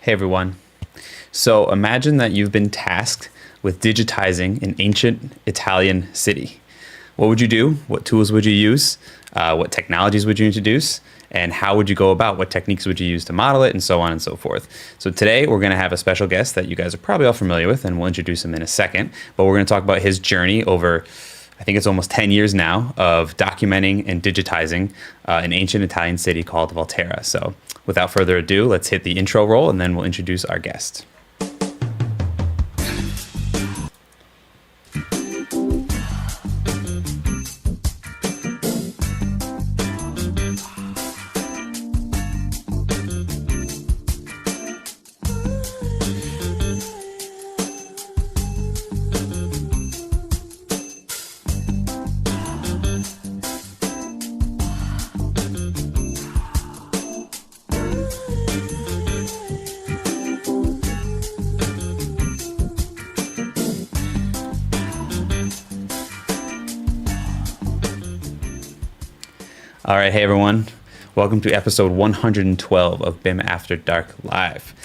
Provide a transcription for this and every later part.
Hey everyone. So imagine that you've been tasked with digitizing an ancient Italian city. What would you do? What tools would you use? What technologies would you introduce? And how would you go about? What techniques would you use to model it? And so on and so forth. So today we're going to have a special guest that you guys are probably all familiar with, and we'll introduce him in a second. But we're going to talk about his journey over, I think it's almost 10 years now, of documenting and digitizing an ancient Italian city called Volterra. So without further ado, let's hit the intro roll, and then we'll introduce our guest. All right, hey everyone. Welcome to episode 112 of BIM After Dark Live.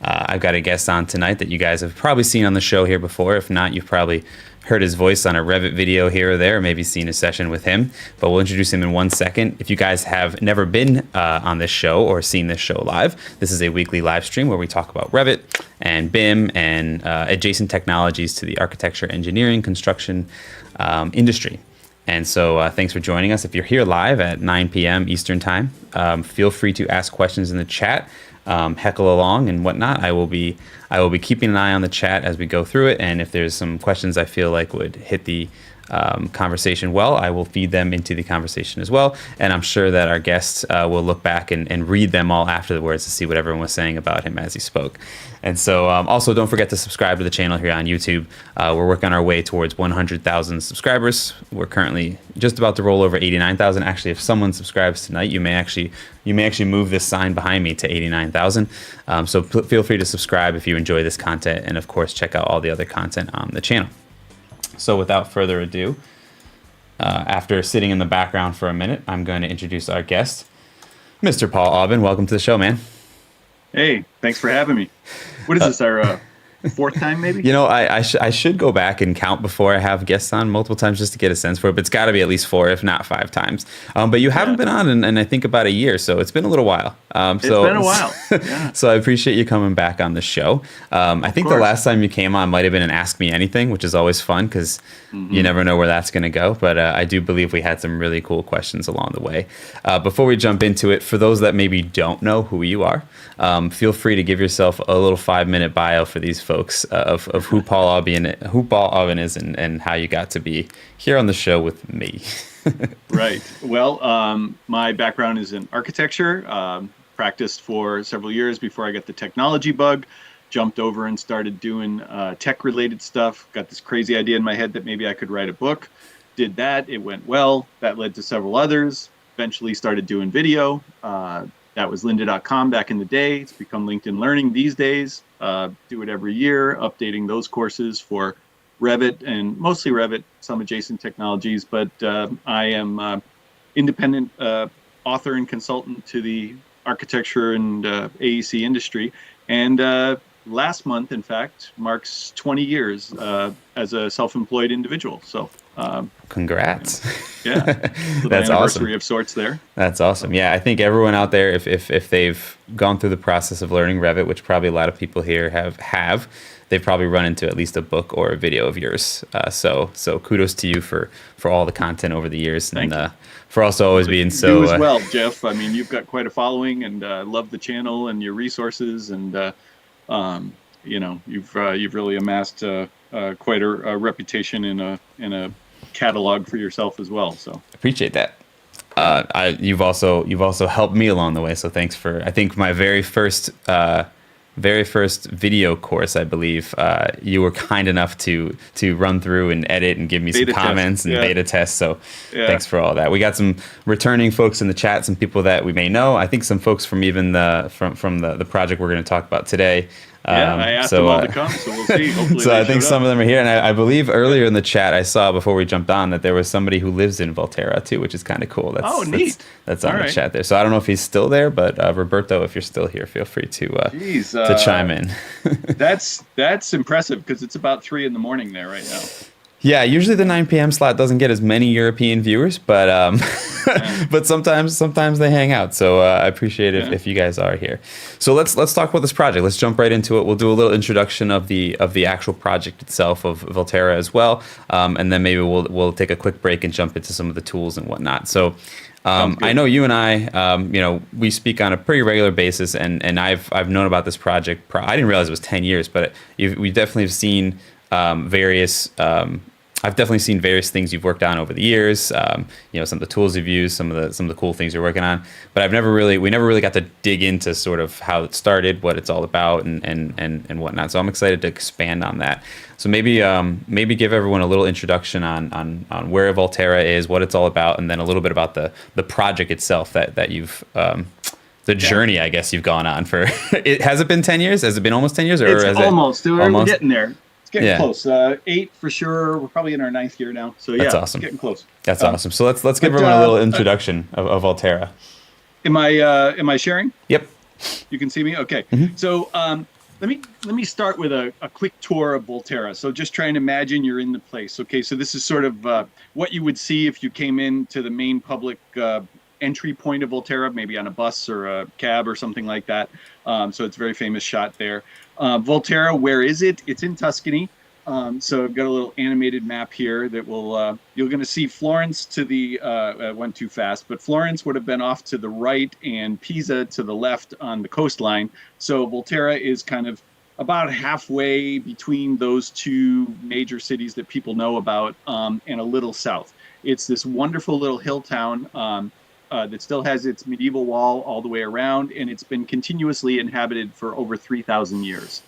I've got a guest on tonight that you guys have probably seen on the show here before. If not, you've probably heard his voice on a Revit video here or there, or maybe seen a session with him, but we'll introduce him in 1 second. If you guys have never been on this show or seen this show live, this is a weekly live stream where we talk about Revit and BIM and adjacent technologies to the architecture, engineering, construction industry. And so thanks for joining us. If you're here live at 9 p.m. Eastern time, feel free to ask questions in the chat, heckle along and whatnot. I will be keeping an eye on the chat as we go through it. And if there's some questions I feel like would hit the conversation well, I will feed them into the conversation as well. And I'm sure that our guests will look back and read them all afterwards to see what everyone was saying about him as he spoke. And so also don't forget to subscribe to the channel here on YouTube. We're working our way towards 100,000 subscribers. We're currently just about to roll over 89,000. Actually, if someone subscribes tonight, you may actually move this sign behind me to 89,000. So feel free to subscribe if you enjoy this content, and of course check out all the other content on the channel. So without further ado, after sitting in the background for a minute, I'm going to introduce our guest, Mr. Paul Aubin. Welcome to the show, man. Hey, thanks for having me. What is this, our fourth time maybe? You know, I should go back and count before I have guests on multiple times just to get a sense for it, but it's got to be at least 4, if not 5 times. But you haven't been on in I think about a year, so it's been a little while. It's been a while. Yeah. So I appreciate you coming back on the show. I think the last time you came on might have been an Ask Me Anything, which is always fun because you never know where that's going to go. But I do believe we had some really cool questions along the way. Before we jump into it, for those that maybe don't know who you are, feel free to give yourself a little 5-minute bio for these folks of who Paul Aubin is and how you got to be here on the show with me. Right. Well, my background is in architecture. Practiced for several years before I got the technology bug. Jumped over and started doing tech-related stuff. Got this crazy idea in my head that maybe I could write a book. Did that. It went well. That led to several others. Eventually started doing video. That was lynda.com back in the day. It's become LinkedIn Learning these days. Do it every year, updating those courses for Revit and mostly Revit, some adjacent technologies. But I am independent author and consultant to the architecture and AEC industry. And last month, in fact, marks 20 years as a self-employed individual. So congrats. Yeah. So That's anniversary awesome. of sorts there. That's awesome. Yeah, I think everyone out there, if they've gone through the process of learning Revit, which probably a lot of people here have, they've probably run into at least a book or a video of yours. So kudos to you for all the content over the years. Thank you. For also always being so... You as well, Jeff. I mean, you've got quite a following, and love the channel and your resources, and you've really amassed quite a reputation in a catalog for yourself as well. So appreciate that. You've also helped me along the way. So thanks for, I think my very first video course, I believe, you were kind enough to run through and edit and give me some comments and beta tests. So thanks for all that. We got some returning folks in the chat, some people that we may know. I think some folks from even the project we're going to talk about today. I asked them all to come, so we'll see. Hopefully so they I think showed some up. of them are here, and I believe earlier in the chat I saw before we jumped on that there was somebody who lives in Volterra too, which is kind of cool. Neat. That's on All the right. chat there. So I don't know if he's still there, but Roberto, if you're still here, feel free to chime in. That's impressive because it's about 3 a.m. there right now. Yeah, usually the 9 p.m. slot doesn't get as many European viewers, but but sometimes they hang out. So I appreciate it if you guys are here. So let's talk about this project. Let's jump right into it. We'll do a little introduction of the actual project itself of Volterra as well, and then maybe we'll take a quick break and jump into some of the tools and whatnot. So. I know you and I, we speak on a pretty regular basis, and I've known about this project. I didn't realize it was 10 years, but we definitely have seen various. I've definitely seen various things you've worked on over the years. Some of the tools you've used, some of the cool things you're working on. But we never really got to dig into sort of how it started, what it's all about, and whatnot. So I'm excited to expand on that. So maybe give everyone a little introduction on where Volterra is, what it's all about, and then a little bit about the project itself that you've the journey I guess you've gone on for. Has it been 10 years? Has it been almost 10 years? Or It's almost. We're getting there. It's getting close. 8 for sure. We're probably in our 9th year now. So yeah, that's awesome. It's getting close. That's awesome. So let's give everyone a little introduction of Volterra. Am I sharing? Yep. You can see me? Okay. Mm-hmm. So let me start with a quick tour of Volterra. So just try and imagine you're in the place. Okay, so this is sort of what you would see if you came into the main public entry point of Volterra, maybe on a bus or a cab or something like that. So it's a very famous shot there. Volterra, where is it? It's in Tuscany. So I've got a little animated map here that will, you're going to see Florence to the, went too fast, but Florence would have been off to the right and Pisa to the left on the coastline. So Volterra is kind of about halfway between those two major cities that people know about, and a little south. It's this wonderful little hill town that still has its medieval wall all the way around, and it's been continuously inhabited for over 3,000 years.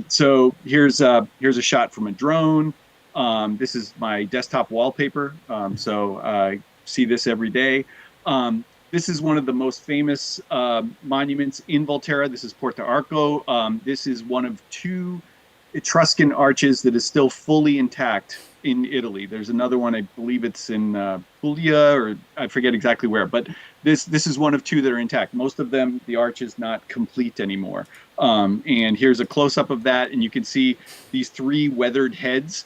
So here's a shot from a drone. This is my desktop wallpaper. So I see this every day. This is one of the most famous monuments in Volterra. This is Porta Arco. This is one of 2 Etruscan arches that is still fully intact in Italy. There's another one, I believe it's in Puglia, or I forget exactly where, but this is one of 2 that are intact. Most of them, the arch is not complete anymore. And here's a close-up of that, and you can see these 3 weathered heads.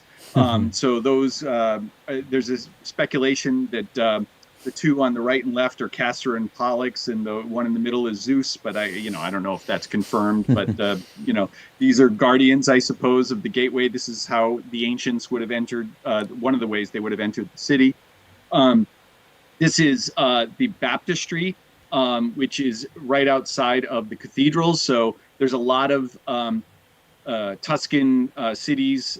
So those, there's this speculation that the 2 on the right and left are Castor and Pollux, and the one in the middle is Zeus. But I don't know if that's confirmed. But these are guardians, I suppose, of the gateway. This is how the ancients would have entered. One of the ways they would have entered the city. This is the baptistry, which is right outside of the cathedral. So there's a lot of Tuscan cities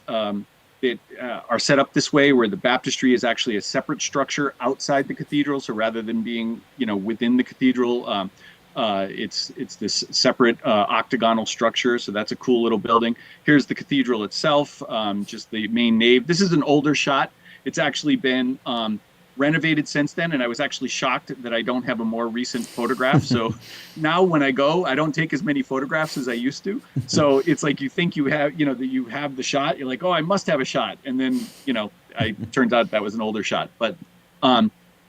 that are set up this way, where the baptistry is actually a separate structure outside the cathedral. So rather than being, within the cathedral, it's this separate octagonal structure. So that's a cool little building. Here's the cathedral itself, just the main nave. This is an older shot. It's actually been renovated since then, and I was actually shocked that I don't have a more recent photograph. So now when I go, I don't take as many photographs as I used to. So it's like you think you have, that you have the shot. You're like, oh, I must have a shot, and then turns out that was an older shot. But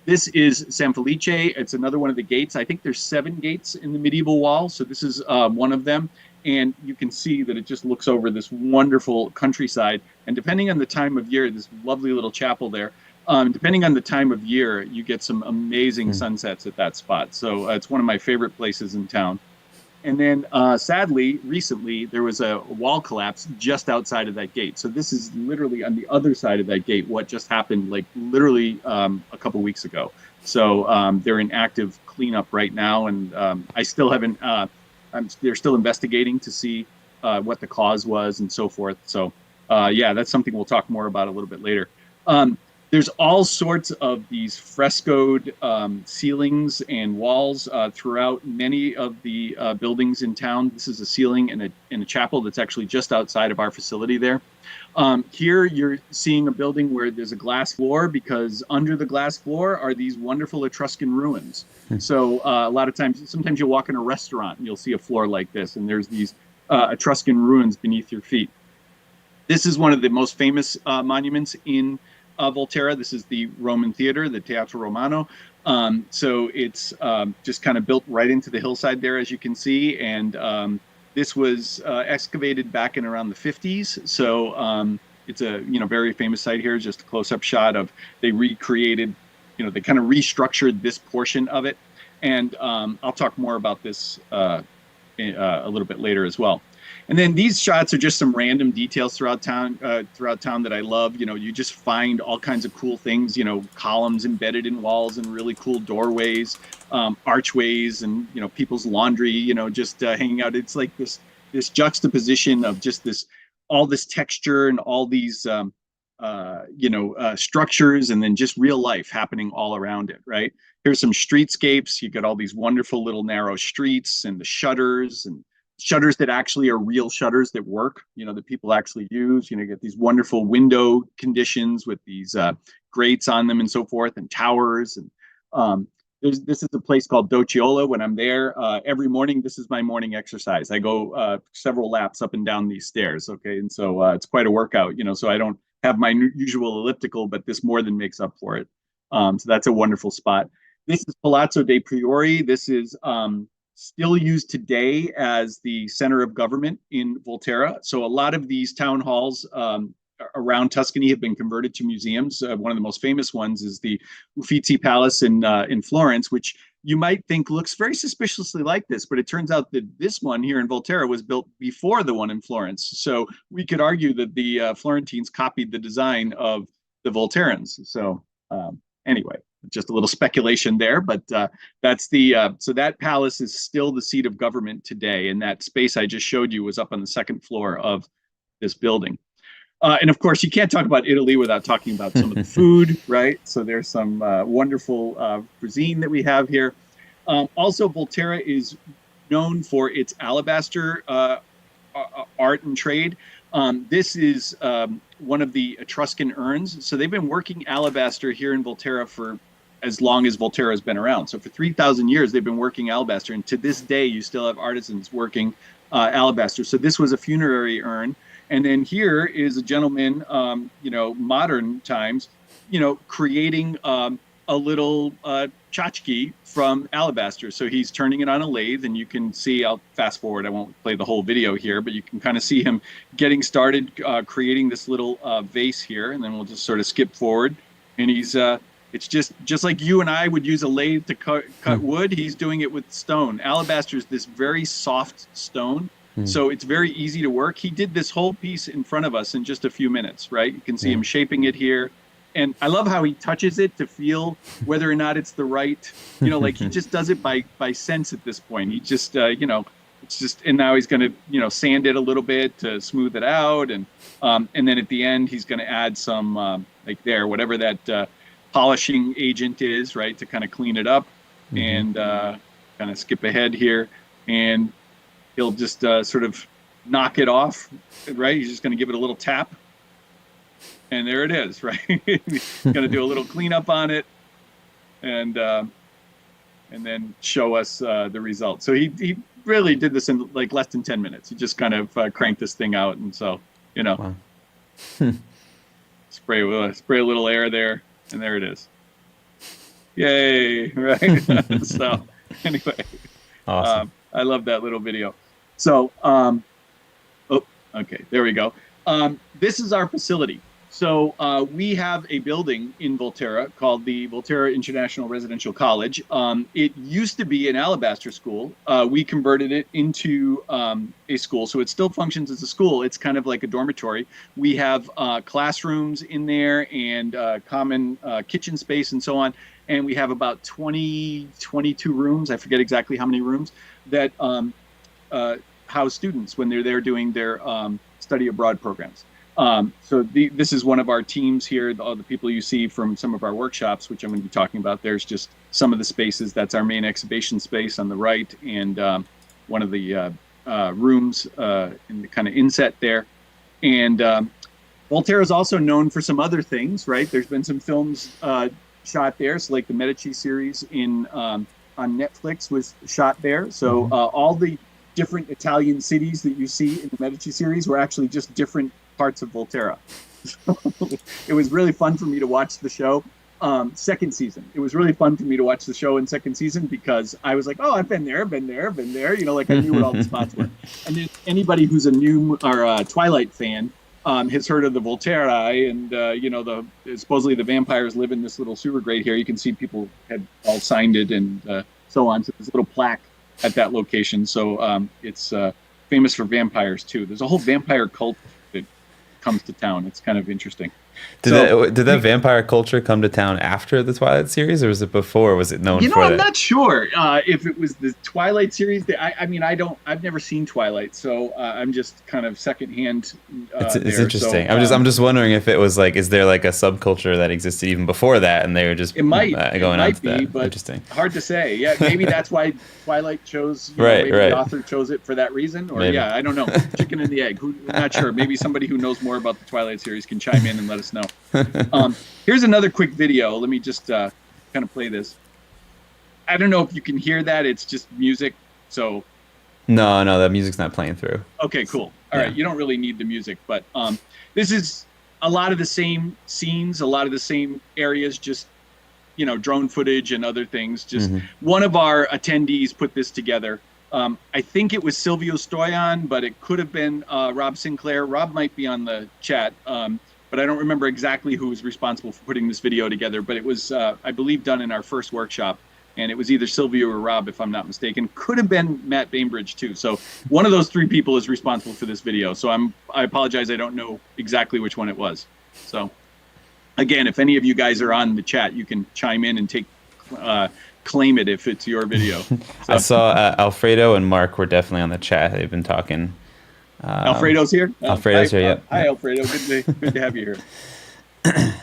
this is San Felice. It's another one of the gates. I think there's 7 gates in the medieval wall, so this is one of them. And you can see that it just looks over this wonderful countryside. And depending on the time of year, this lovely little chapel there. Depending on the time of year, you get some amazing sunsets at that spot. So it's one of my favorite places in town. And then sadly, recently, there was a wall collapse just outside of that gate. So this is literally on the other side of that gate, what just happened like literally a couple weeks ago. So they're in active cleanup right now. And I still haven't, they're still investigating to see what the cause was and so forth. So yeah, that's something we'll talk more about a little bit later. There's all sorts of these frescoed ceilings and walls throughout many of the buildings in town. This is a ceiling in a chapel that's actually just outside of our facility there. Here you're seeing a building where there's a glass floor, because under the glass floor are these wonderful Etruscan ruins. So a lot of times, sometimes you'll walk in a restaurant and you'll see a floor like this, and there's these Etruscan ruins beneath your feet. This is one of the most famous monuments in Volterra. This is the Roman theater, the Teatro Romano. So it's just kind of built right into the hillside there, as you can see. And this was excavated back in around the 50s. So it's a very famous site here. Just a close-up shot of they recreated, they kind of restructured this portion of it. And I'll talk more about this a little bit later as well. And then these shots are just some random details throughout town that I love. You just find all kinds of cool things, columns embedded in walls and really cool doorways, archways, and, people's laundry, just hanging out. It's like this juxtaposition of just all this texture and all these, structures, and then just real life happening all around it, right? Here's some streetscapes. You got all these wonderful little narrow streets and the shutters that actually are real shutters that work, that people actually use. You get these wonderful window conditions with these grates on them and so forth, and towers. And this is a place called Docciola. When I'm there every morning, this is my morning exercise. I go several laps up and down these stairs. Okay, and so it's quite a workout. So I don't have my usual elliptical, but this more than makes up for it. So that's a wonderful spot. This is Palazzo dei Priori. This is still used today as the center of government in Volterra. So a lot of these town halls around Tuscany have been converted to museums. One of the most famous ones is the Uffizi Palace in Florence, which you might think looks very suspiciously like this, but it turns out that this one here in Volterra was built before the one in Florence. So we could argue that the Florentines copied the design of the Volterrans. So anyway, just a little speculation there, but that's so that palace is still the seat of government today. And that space I just showed you was up on the second floor of this building. And of course, you can't talk about Italy without talking about some of the food, right? So there's some wonderful cuisine that we have here. Also, Volterra is known for its alabaster art and trade. This is one of the Etruscan urns. So they've been working alabaster here in Volterra for as long as Volterra has been around. So for 3,000 years, they've been working alabaster. And to this day, you still have artisans working alabaster. So this was a funerary urn. And then here is a gentleman, modern times, creating a little tchotchke from alabaster. So he's turning it on a lathe, and you can see, I'll fast forward, I won't play the whole video here, but you can kind of see him getting started creating this little vase here. And then we'll just sort of skip forward. And he's, it's just like you and I would use a lathe to cut wood, he's doing it with stone. Alabaster is this very soft stone. So it's very easy to work. He did this whole piece in front of us in just a few minutes, right? You can see him shaping it here. And I love how he touches it to feel whether or not it's the right, like he just does it by sense at this point. He just, it's just, and now he's going to, sand it a little bit to smooth it out. And then at the end, he's going to add some, whatever that polishing agent is, right? To kind of clean it up and kind of skip ahead here. And he'll just sort of knock it off, right? He's just going to give it a little tap. And there it is, right? He's going to do a little cleanup on it and then show us the result. So he really did this in like less than 10 minutes. He just kind of cranked this thing out. And so, wow. spray a little air there, and there it is. Yay, right? So anyway, awesome. I love that little video. So, okay, there we go. This is our facility. So we have a building in Volterra called the Volterra International Residential College. It used to be an alabaster school. We converted it into a school, so it still functions as a school. It's kind of like a dormitory. We have classrooms in there and common kitchen space and so on. And we have about 22 rooms. I forget exactly how many rooms that house students when they're there doing their study abroad programs. So this is one of our teams here, all the people you see from some of our workshops, which I'm going to be talking about. There's just some of the spaces. That's our main exhibition space on the right, and one of the rooms in the kind of inset there. And Volterra is also known for some other things, right? There's been some films shot there. So like the Medici series on Netflix was shot there. So all the different Italian cities that you see in the Medici series were actually just different parts of Volterra. So it was really fun for me to watch the show. Second season, it was really fun for me to watch the show in second season because I was like, oh, I've been there, like I knew what all the spots were. And then anybody who's a new or Twilight fan has heard of the Volterra, and supposedly the vampires live in this little sewer grate here. You can see people had all signed it and so on. So there's a little plaque at that location. So it's famous for vampires too. There's a whole vampire cult that comes to town. It's kind of interesting. Did that vampire culture come to town after the Twilight series, or was it before? Was it known for that? I'm not sure if it was the Twilight series. I've never seen Twilight, so I'm just kind of secondhand. It's interesting. So, I'm just wondering if it was like, is there like a subculture that existed even before that, and they were just going on to that? But interesting. Hard to say. Yeah, maybe that's why Twilight chose. Maybe the author chose it for that reason, or maybe. I don't know. Chicken and the egg. I'm not sure. Maybe somebody who knows more about the Twilight series can chime in and let us know. Here's another quick video. Let me just kind of play this. I don't know if you can hear that. It's just music. So no, that music's not playing through. Okay, cool. All right. You don't really need the music, but this is a lot of the same scenes, a lot of the same areas, just drone footage and other things. Just one of our attendees put this together. I think it was Silvio Stoyan, but it could have been Rob Sinclair. Rob might be on the chat. But I don't remember exactly who was responsible for putting this video together. But it was, I believe, done in our first workshop. And it was either Silvio or Rob, if I'm not mistaken. Could have been Matt Bainbridge, too. So one of those three people is responsible for this video. So I apologize. I don't know exactly which one it was. So, again, if any of you guys are on the chat, you can chime in and claim it if it's your video. So. I saw Alfredo and Mark were definitely on the chat. They've been talking. Alfredo's here. Alfredo's here. Yep. Hi, Alfredo. Good to have you here.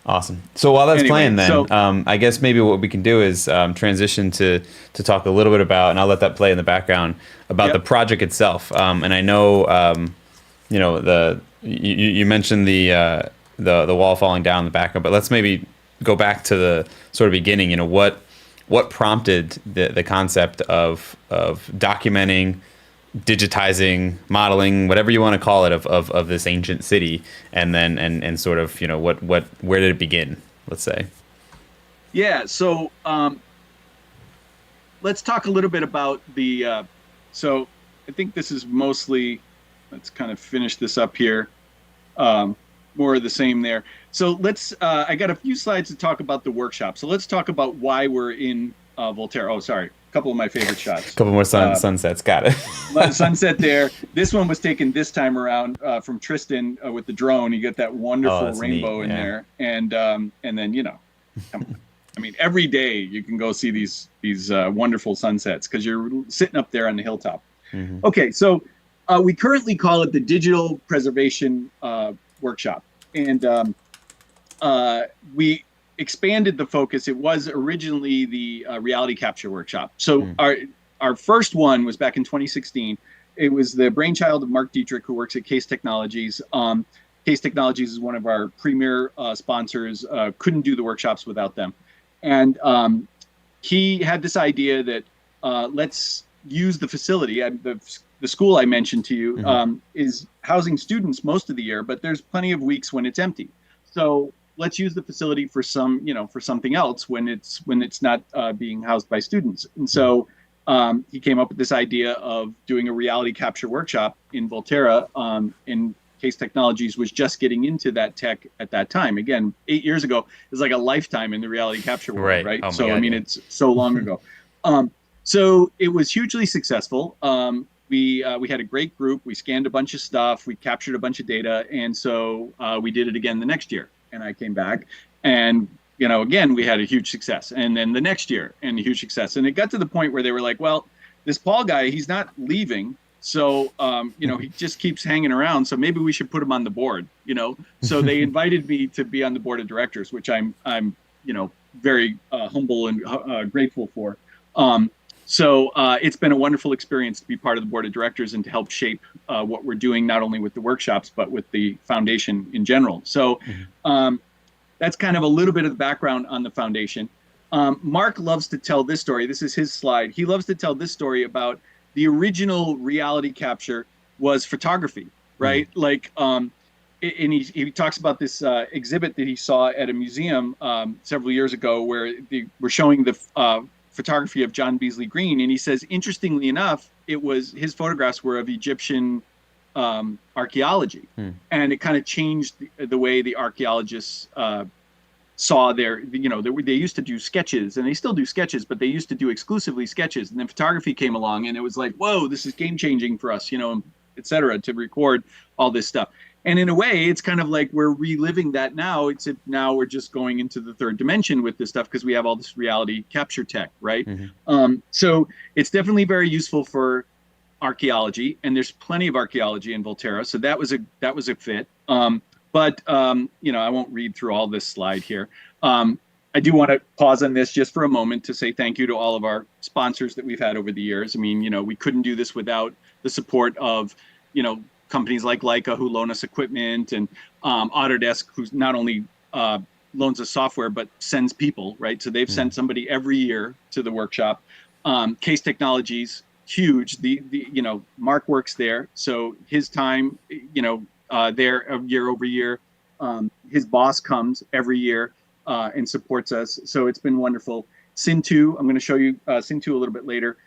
Awesome. So while that's playing, then I guess maybe what we can do is transition to talk a little bit about, and I'll let that play in the background, about the project itself. And I know, you mentioned the wall falling down in the background, but let's maybe go back to the sort of beginning. What prompted the concept of documenting, digitizing, modeling, whatever you want to call it, of this ancient city, and then and sort of where did it begin, let's say? Yeah, so let's talk a little bit about the so I think this is mostly, let's kind of finish this up here, more of the same there. So let's I got a few slides to talk about the workshop. So let's talk about why we're in Volterra. Oh, sorry. A couple of my favorite shots. A couple more sunsets. Got it. Sunset there. This one was taken this time around from Tristan with the drone. You get that wonderful rainbow in there, and then I mean, every day you can go see these wonderful sunsets because you're sitting up there on the hilltop. Mm-hmm. Okay, so we currently call it the Digital Preservation Workshop, and we expanded the focus. It was originally the reality capture workshop. So our first one was back in 2016. It was the brainchild of Mark Dietrich, who works at Case Technologies. Case Technologies is one of our premier sponsors. Couldn't do the workshops without them. And he had this idea that let's use the facility. The school I mentioned to you is housing students most of the year, but there's plenty of weeks when it's empty. So let's use the facility for for something else when it's not being housed by students. And so he came up with this idea of doing a reality capture workshop in Volterra. And Case Technologies was just getting into that tech at that time. Again, 8 years ago, it was like a lifetime in the reality capture world, right? Oh so God, I mean, it's so long ago. So it was hugely successful. We had a great group. We scanned a bunch of stuff. We captured a bunch of data, and so we did it again the next year. And I came back, and again we had a huge success. And then the next year, and a huge success. And it got to the point where they were like, "Well, this Paul guy, he's not leaving, so he just keeps hanging around. So maybe we should put him on the board." So they invited me to be on the board of directors, which I'm very humble and grateful for. So it's been a wonderful experience to be part of the board of directors and to help shape what we're doing, not only with the workshops, but with the foundation in general. So that's kind of a little bit of the background on the foundation. Mark loves to tell this story. This is his slide. He loves to tell this story about the original reality capture was photography, right? Like, and he talks about this exhibit that he saw at a museum several years ago where they were showing the photography of John Beasley Green, and he says, interestingly enough, his photographs were of Egyptian archaeology, and it kind of changed the way the archaeologists saw they used to do sketches, and they still do sketches, but they used to do exclusively sketches, and then photography came along, and it was like, whoa, this is game changing for us, et cetera, to record all this stuff. And in a way, it's kind of like we're reliving that now, except now we're just going into the third dimension with this stuff because we have all this reality capture tech, right? So it's definitely very useful for archaeology, and there's plenty of archaeology in Volterra, so that was a fit. But I won't read through all this slide here. I do want to pause on this just for a moment to say thank you to all of our sponsors that we've had over the years. I mean, we couldn't do this without the support of, companies like Leica who loan us equipment, and Autodesk, who's not only loans us software but sends people, right? So they've sent somebody every year to the workshop. Case Technologies, huge. The Mark works there, so his time, there year over year. His boss comes every year and supports us, so it's been wonderful. Sintu, I'm going to show you Sintu a little bit later.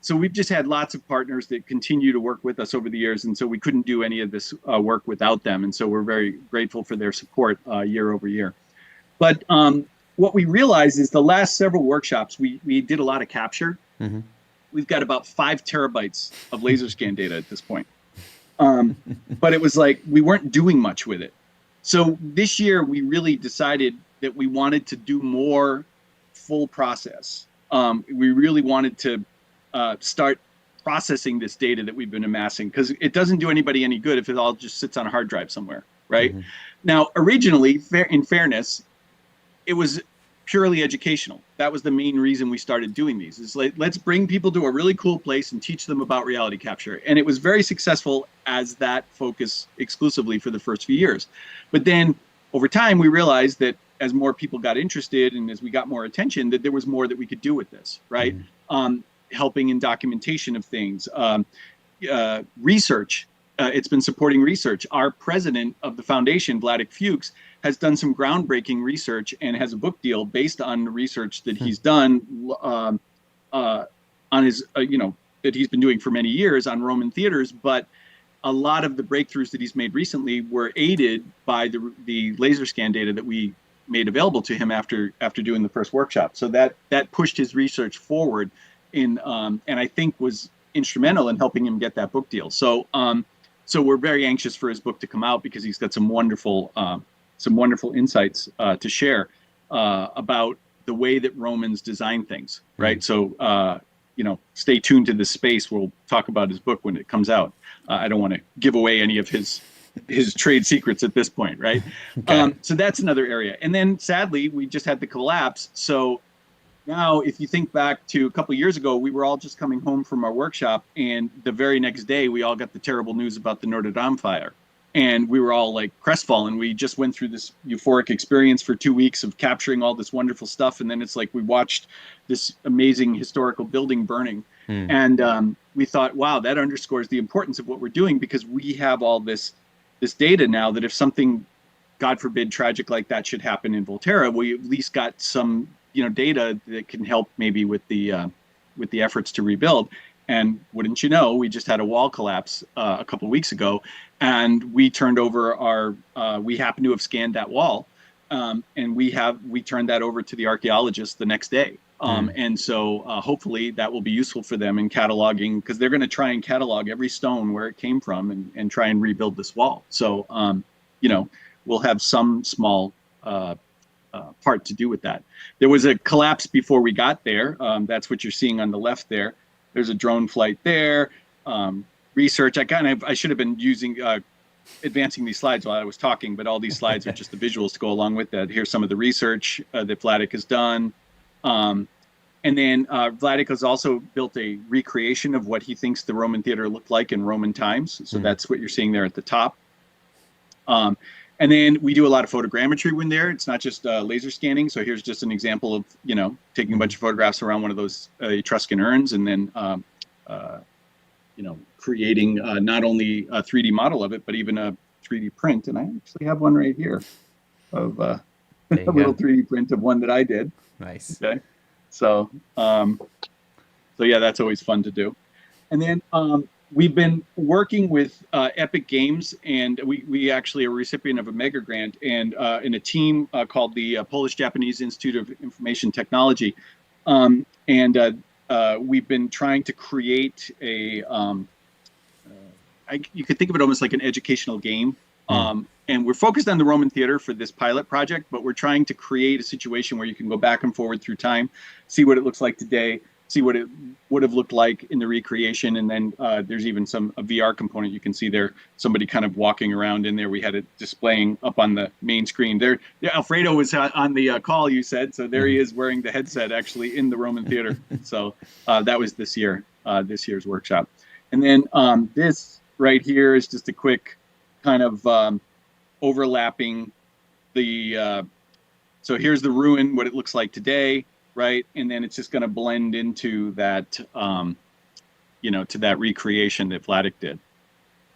So we've just had lots of partners that continue to work with us over the years, and so we couldn't do any of this work without them, and so we're very grateful for their support year over year. But what we realized is the last several workshops, we did a lot of capture. We've got about 5 terabytes of laser scan data at this point. But it was like we weren't doing much with it. So this year we really decided that we wanted to do more full process. We really wanted to start processing this data that we've been amassing, because it doesn't do anybody any good if it all just sits on a hard drive somewhere, right? Now, originally, in fairness, it was purely educational. That was the main reason we started doing these, is like, let's bring people to a really cool place and teach them about reality capture. And it was very successful as that focus exclusively for the first few years. But then over time, we realized that as more people got interested and as we got more attention, that there was more that we could do with this, right? Helping in documentation of things, research. It's been supporting research. Our president of the foundation, Vladek Fuchs, has done some groundbreaking research and has a book deal based on the research that he's done on his, that he's been doing for many years on Roman theaters. But a lot of the breakthroughs that he's made recently were aided by the laser scan data that we made available to him after doing the first workshop. So that pushed his research forward and I think was instrumental in helping him get that book deal. So we're very anxious for his book to come out, because he's got some wonderful insights to share about the way that Romans design things, right? So stay tuned to this space. We'll talk about his book when it comes out. I don't want to give away any of his trade secrets at this point, right? Okay. So that's another area. And then sadly, we just had the collapse. So now, if you think back to a couple of years ago, we were all just coming home from our workshop, and the very next day, we all got the terrible news about the Notre Dame fire. And we were all like crestfallen. We just went through this euphoric experience for 2 weeks of capturing all this wonderful stuff. And then it's like we watched this amazing historical building burning. And we thought, wow, that underscores the importance of what we're doing, because we have all this data now that if something, God forbid, tragic like that should happen in Volterra, we at least got some data that can help maybe with the efforts to rebuild. And wouldn't you know, we just had a wall collapse a couple of weeks ago, and we turned over we happen to have scanned that wall, and we turned that over to the archaeologists the next day. And so hopefully that will be useful for them in cataloging, because they're going to try and catalog every stone where it came from and try and rebuild this wall. So we'll have some small part to do with that. There was a collapse before we got there. That's what you're seeing on the left there. There's a drone flight there. Research. I should have been using advancing these slides while I was talking, but all these slides are just the visuals to go along with that. Here's some of the research that Vladek has done. And then Vladek has also built a recreation of what he thinks the Roman theater looked like in Roman times. So that's what you're seeing there at the top. And then we do a lot of photogrammetry when there. It's not just laser scanning. So here's just an example of, taking a bunch of photographs around one of those Etruscan urns, and then creating not only a 3D model of it, but even a 3D print. And I actually have one right here of a little 3D print of one that I did. Nice. Okay. So, yeah, that's always fun to do. And then we've been working with Epic Games, and we actually are a recipient of a mega grant, and in a team called the Polish-Japanese Institute of Information Technology. We've been trying to create you could think of it almost like an educational game. And we're focused on the Roman theater for this pilot project, but we're trying to create a situation where you can go back and forward through time, see what it looks like today, see what it would have looked like in the recreation. And then there's even a VR component you can see there, somebody kind of walking around in there. We had it displaying up on the main screen there. Alfredo was on the call, you said, so there he is wearing the headset actually in the Roman theater. So that was this year's workshop. And then this right here is just a quick kind of overlapping so here's the ruin, what it looks like today, right? And then it's just going to blend into that, to that recreation that Vladik did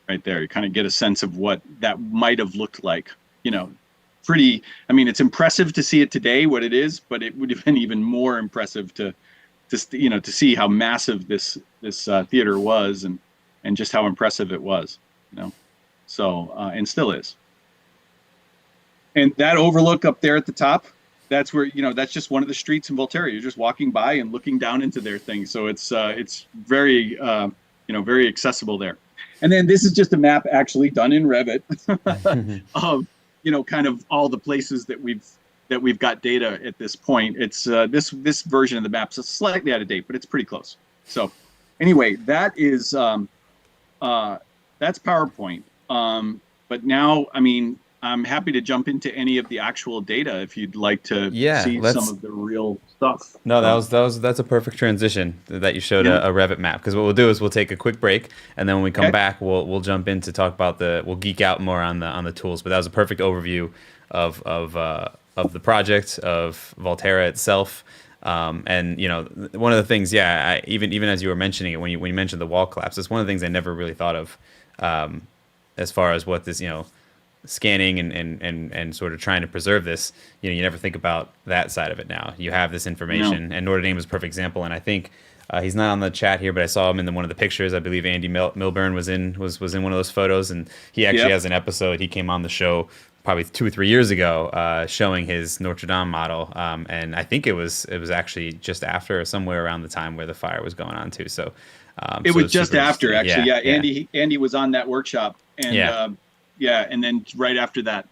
right there. You kind of get a sense of what that might have looked like, it's impressive to see it today, what it is, but it would have been even more impressive to see how massive this theater was and just how impressive it was, So, and still is. And that overlook up there at the top, that's where, that's just one of the streets in Volterra. You're just walking by and looking down into their thing. So it's very, very accessible there. And then this is just a map actually done in Revit of, kind of all the places that we've got data at this point. It's this version of the map's slightly out of date, but it's pretty close. So anyway, that is, that's PowerPoint. But now, I'm happy to jump into any of the actual data if you'd like to see some of the real stuff. No, that's a perfect transition that you showed a Revit map, because what we'll do is we'll take a quick break, and then when we come back, we'll jump in to talk about we'll geek out more on the tools. But that was a perfect overview of the project, of Volterra itself. And one of the things, even as you were mentioning it, when you mentioned the wall collapse, it's one of the things I never really thought of, as far as what this, scanning and sort of trying to preserve this, you never think about that side of it. Now you have this information, and Notre Dame is a perfect example. And I think he's not on the chat here, but I saw him in one of the pictures. I believe Andy Milburn was in one of those photos, and he actually has an episode. He came on the show probably 2 or 3 years ago, showing his Notre Dame model, and I think it was actually just after or somewhere around the time where the fire was going on too. So it was just after, actually. Yeah. Andy was on that workshop, and and then right after that,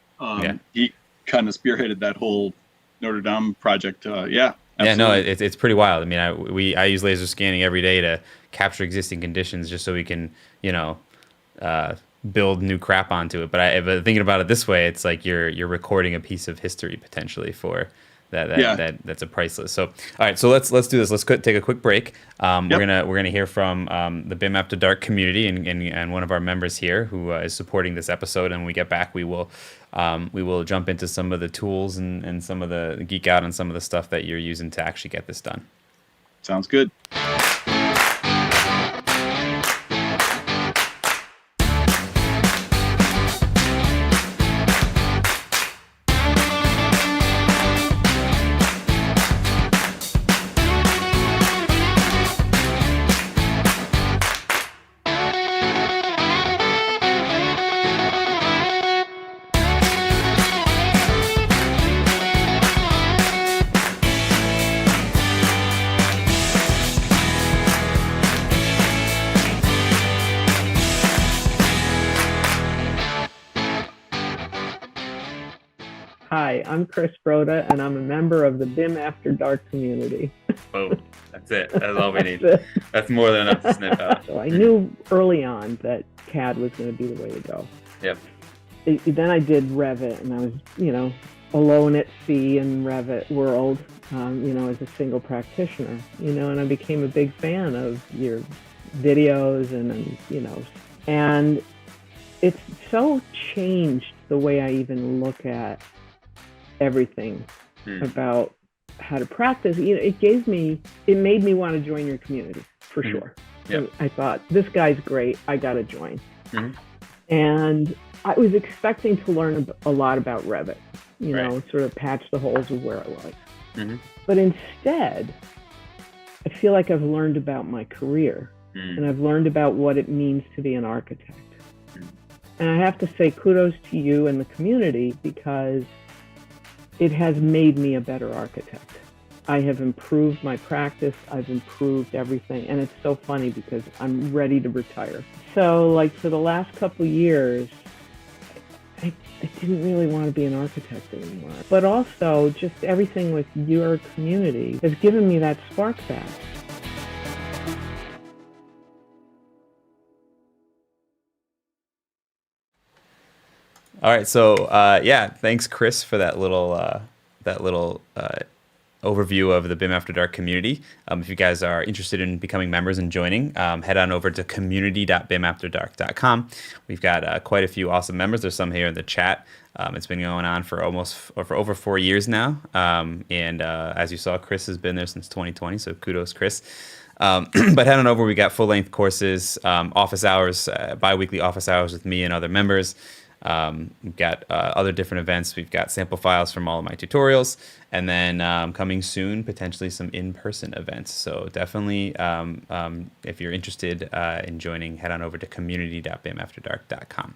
he kind of spearheaded that whole Notre Dame project. Absolutely. Yeah, no, it's pretty wild. I use laser scanning every day to capture existing conditions, just so we can build new crap onto it. But thinking about it this way, it's like you're recording a piece of history potentially for that's a priceless. So all right, so let's do this. Let's take a quick break. We're gonna hear from the BIM After Dark community and one of our members here who is supporting this episode. And when we get back, we will jump into some of the tools and some of the geek out on some of the stuff that you're using to actually get this done. Sounds good. Hi, I'm Chris Broda, and I'm a member of the BIM After Dark community. Oh, that's it. That's all we need. That's more than enough to sniff out. So I knew early on that CAD was going to be the way to go. Yep. Then I did Revit, and I was, alone at sea in Revit world, as a single practitioner, and I became a big fan of your videos and it's so changed the way I even look at everything about how to practice. It made me want to join your community for sure. Yep. I thought, this guy's great. I got to join. Mm-hmm. And I was expecting to learn a lot about Revit, Right. sort of patch the holes of where I was. Mm-hmm. But instead, I feel like I've learned about my career, and I've learned about what it means to be an architect. And I have to say kudos to you and the community, because it has made me a better architect. I have improved my practice. I've improved everything. And it's so funny because I'm ready to retire. So like for the last couple of years, I didn't really want to be an architect anymore. But also just everything with your community has given me that spark back. All right, so yeah, thanks, Chris, for that little overview of the BIM After Dark community. If you guys are interested in becoming members and joining, head on over to community.bimafterdark.com. We've got quite a few awesome members. There's some here in the chat. It's been going on for over 4 years now, and as you saw, Chris has been there since 2020. So kudos, Chris. But head on over. We got full-length courses, office hours, bi-weekly office hours with me and other members. We've got other different events. We've got sample files from all of my tutorials, and then coming soon, potentially some in-person events. So definitely, if you're interested in joining, head on over to community.bimafterdark.com.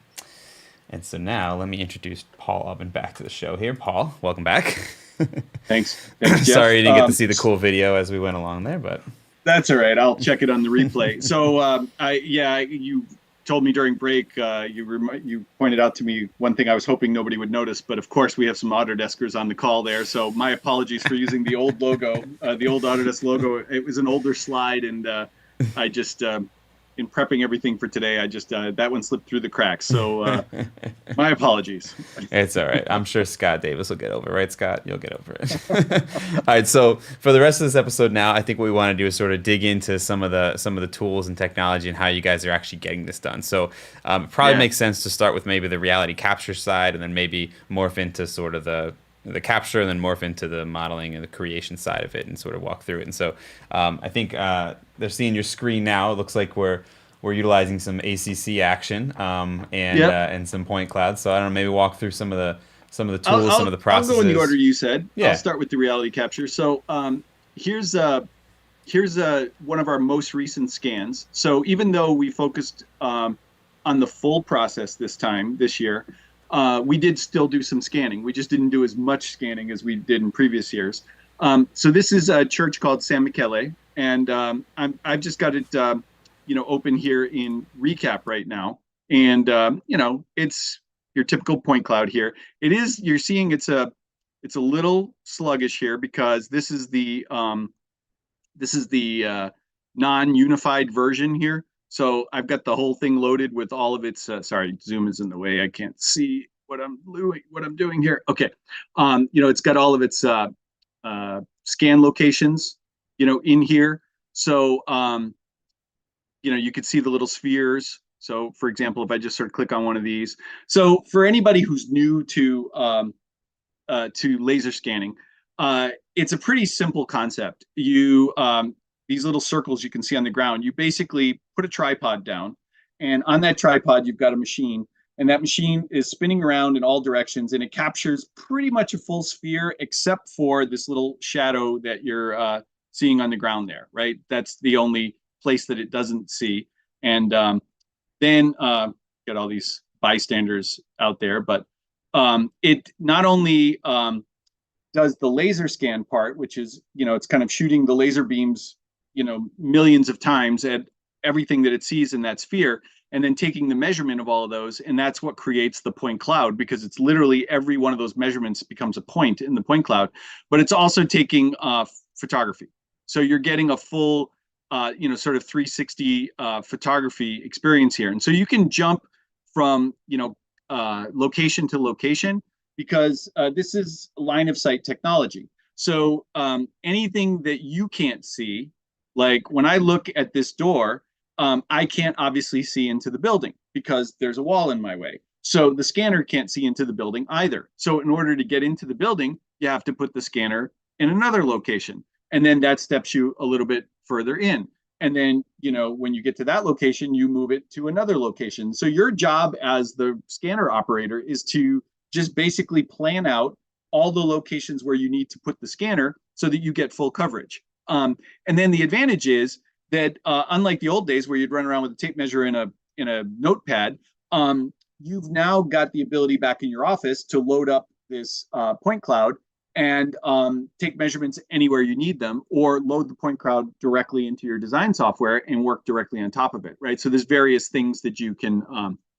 And so now let me introduce Paul Aubin back to the show here. Paul, welcome back. Thanks, Jeff. Sorry you didn't get to see the cool video as we went along there, but that's all right. I'll check it on the replay. So you told me during break, you pointed out to me one thing I was hoping nobody would notice, but of course we have some Autodeskers on the call there. So my apologies for using the old logo, the old Autodesk logo. It was an older slide, and I just, in prepping everything for today, I just, that one slipped through the cracks. So my apologies. It's all right. I'm sure Scott Davis will get over it, right, Scott? You'll get over it. All right. So for the rest of this episode now, I think what we want to do is sort of dig into some of the tools and technology and how you guys are actually getting this done. So it probably makes sense to start with maybe the reality capture side, and then maybe morph into sort of the capture, and then morph into the modeling and the creation side of it, and sort of walk through it. And so I think they're seeing your screen now. It looks like we're utilizing some ACC action and some point clouds. So I don't know, maybe walk through some of the tools, some of the processes. I'll go in the order you said. Yeah. I'll start with the reality capture. So here's one of our most recent scans. So even though we focused on the full process this year, we did still do some scanning. We just didn't do as much scanning as we did in previous years. So this is a church called San Michele, and I've just got it open here in recap right now. And it's your typical point cloud here. You're seeing it's a little sluggish here because this is the non-unified version here. So I've got the whole thing loaded with all of its, sorry, Zoom is in the way. I can't see what I'm doing here. Okay. It's got all of its scan locations, in here. So, you could see the little spheres. So for example, if I just sort of click on one of these. So for anybody who's new to laser scanning, it's a pretty simple concept. These little circles you can see on the ground, you basically put a tripod down, and on that tripod, you've got a machine, and that machine is spinning around in all directions, and it captures pretty much a full sphere, except for this little shadow that you're seeing on the ground there, right? That's the only place that it doesn't see. And then got all these bystanders out there, but it not only does the laser scan part, which is, it's kind of shooting the laser beams millions of times at everything that it sees in that sphere, and then taking the measurement of all of those. And that's what creates the point cloud, because it's literally every one of those measurements becomes a point in the point cloud. But it's also taking photography. So you're getting a full, sort of 360 photography experience here. And so you can jump from, location to location, because this is line of sight technology. So anything that you can't see, like when I look at this door, I can't obviously see into the building because there's a wall in my way. So the scanner can't see into the building either. So in order to get into the building, you have to put the scanner in another location. And then that steps you a little bit further in. And then, when you get to that location, you move it to another location. So your job as the scanner operator is to just basically plan out all the locations where you need to put the scanner so that you get full coverage. And then the advantage is that unlike the old days where you'd run around with a tape measure in a notepad, you've now got the ability back in your office to load up this point cloud and take measurements anywhere you need them, or load the point cloud directly into your design software and work directly on top of it, right? So there's various things that you can,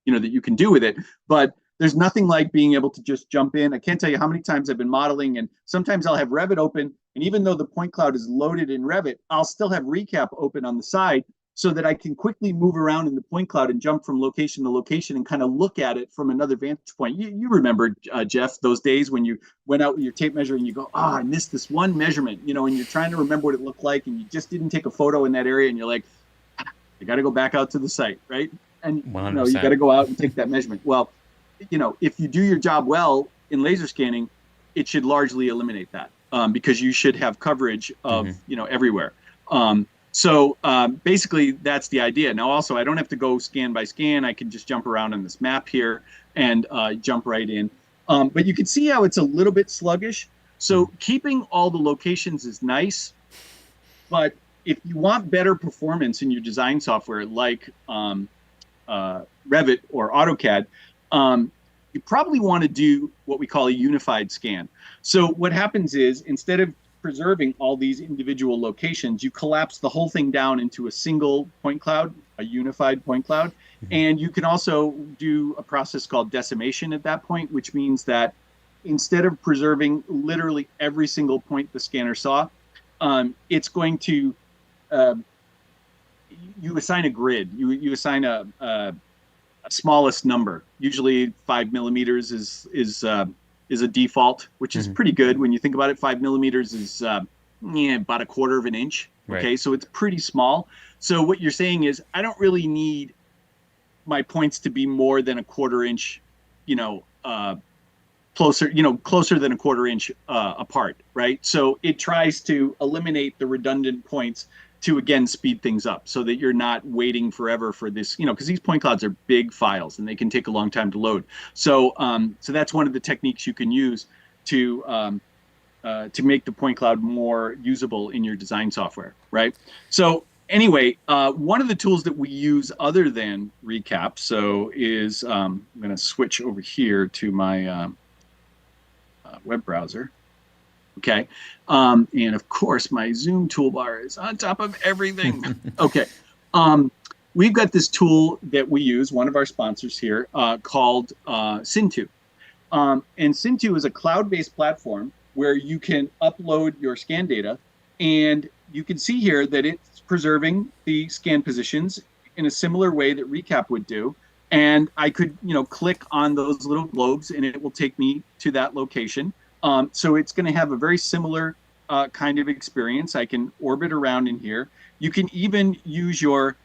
that you can do with it, but there's nothing like being able to just jump in. I can't tell you how many times I've been modeling, and sometimes I'll have Revit open, and even though the point cloud is loaded in Revit, I'll still have Recap open on the side so that I can quickly move around in the point cloud and jump from location to location and kind of look at it from another vantage point. You remember, Jeff, those days when you went out with your tape measure and you go, I missed this one measurement, and you're trying to remember what it looked like, and you just didn't take a photo in that area, and you're like, you got to go back out to the site, right? And you got to go out and take that measurement. Well, if you do your job well in laser scanning, it should largely eliminate that because you should have coverage of, everywhere. So basically, that's the idea. Now, also, I don't have to go scan by scan. I can just jump around on this map here and jump right in. But you can see how it's a little bit sluggish. So keeping all the locations is nice. But if you want better performance in your design software like Revit or AutoCAD, you probably want to do what we call a unified scan. So what happens is, instead of preserving all these individual locations, you collapse the whole thing down into a single point cloud, a unified point cloud. And you can also do a process called decimation at that point, which means that instead of preserving literally every single point the scanner saw, it's going to, you assign a grid, you assign a smallest number. Usually 5 millimeters is a default, which is pretty good when you think about it. 5 millimeters is about 1/4 of an inch. Okay, right. So it's pretty small. So what you're saying is, I don't really need my points to be more than 1/4 inch, closer than 1/4 inch apart, right? So it tries to eliminate the redundant points to, again, speed things up so that you're not waiting forever for this, because these point clouds are big files and they can take a long time to load. So so that's one of the techniques you can use to make the point cloud more usable in your design software, right? So anyway, one of the tools that we use other than Recap, is, I'm going to switch over here to my web browser. Okay. And of course, my Zoom toolbar is on top of everything. Okay. We've got this tool that we use, one of our sponsors here, called Cintu. And Cintu is a cloud-based platform where you can upload your scan data. And you can see here that it's preserving the scan positions in a similar way that Recap would do. And I could, click on those little globes and it will take me to that location. So it's going to have a very similar kind of experience. I can orbit around in here. You can even use your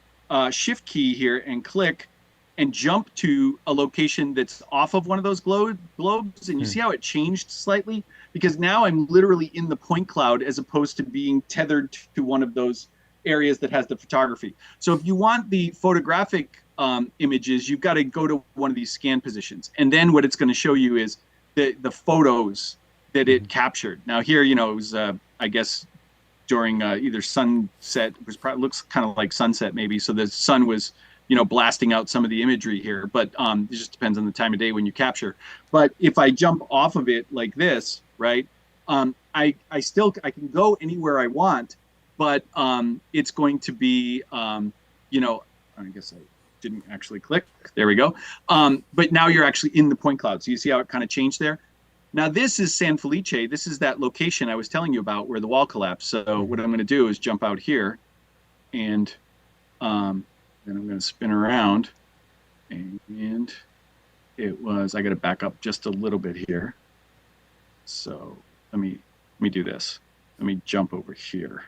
shift key here and click and jump to a location that's off of one of those globes. And you see how it changed slightly? Because now I'm literally in the point cloud as opposed to being tethered to one of those areas that has the photography. So if you want the photographic images, you've got to go to one of these scan positions. And then what it's going to show you is the photos that it captured. Now here, it was, I guess, during either sunset, it was probably, looks kind of like sunset maybe. So the sun was, blasting out some of the imagery here, but it just depends on the time of day when you capture. But if I jump off of it like this, right, I can go anywhere I want, but it's going to be, I guess I didn't actually click. There we go. But now you're actually in the point cloud. So you see how it kind of changed there? Now, this is San Felice. This is that location I was telling you about where the wall collapsed. So what I'm going to do is jump out here, and then I'm going to spin around. And it was, I got to back up just a little bit here. So let me do this. Let me jump over here.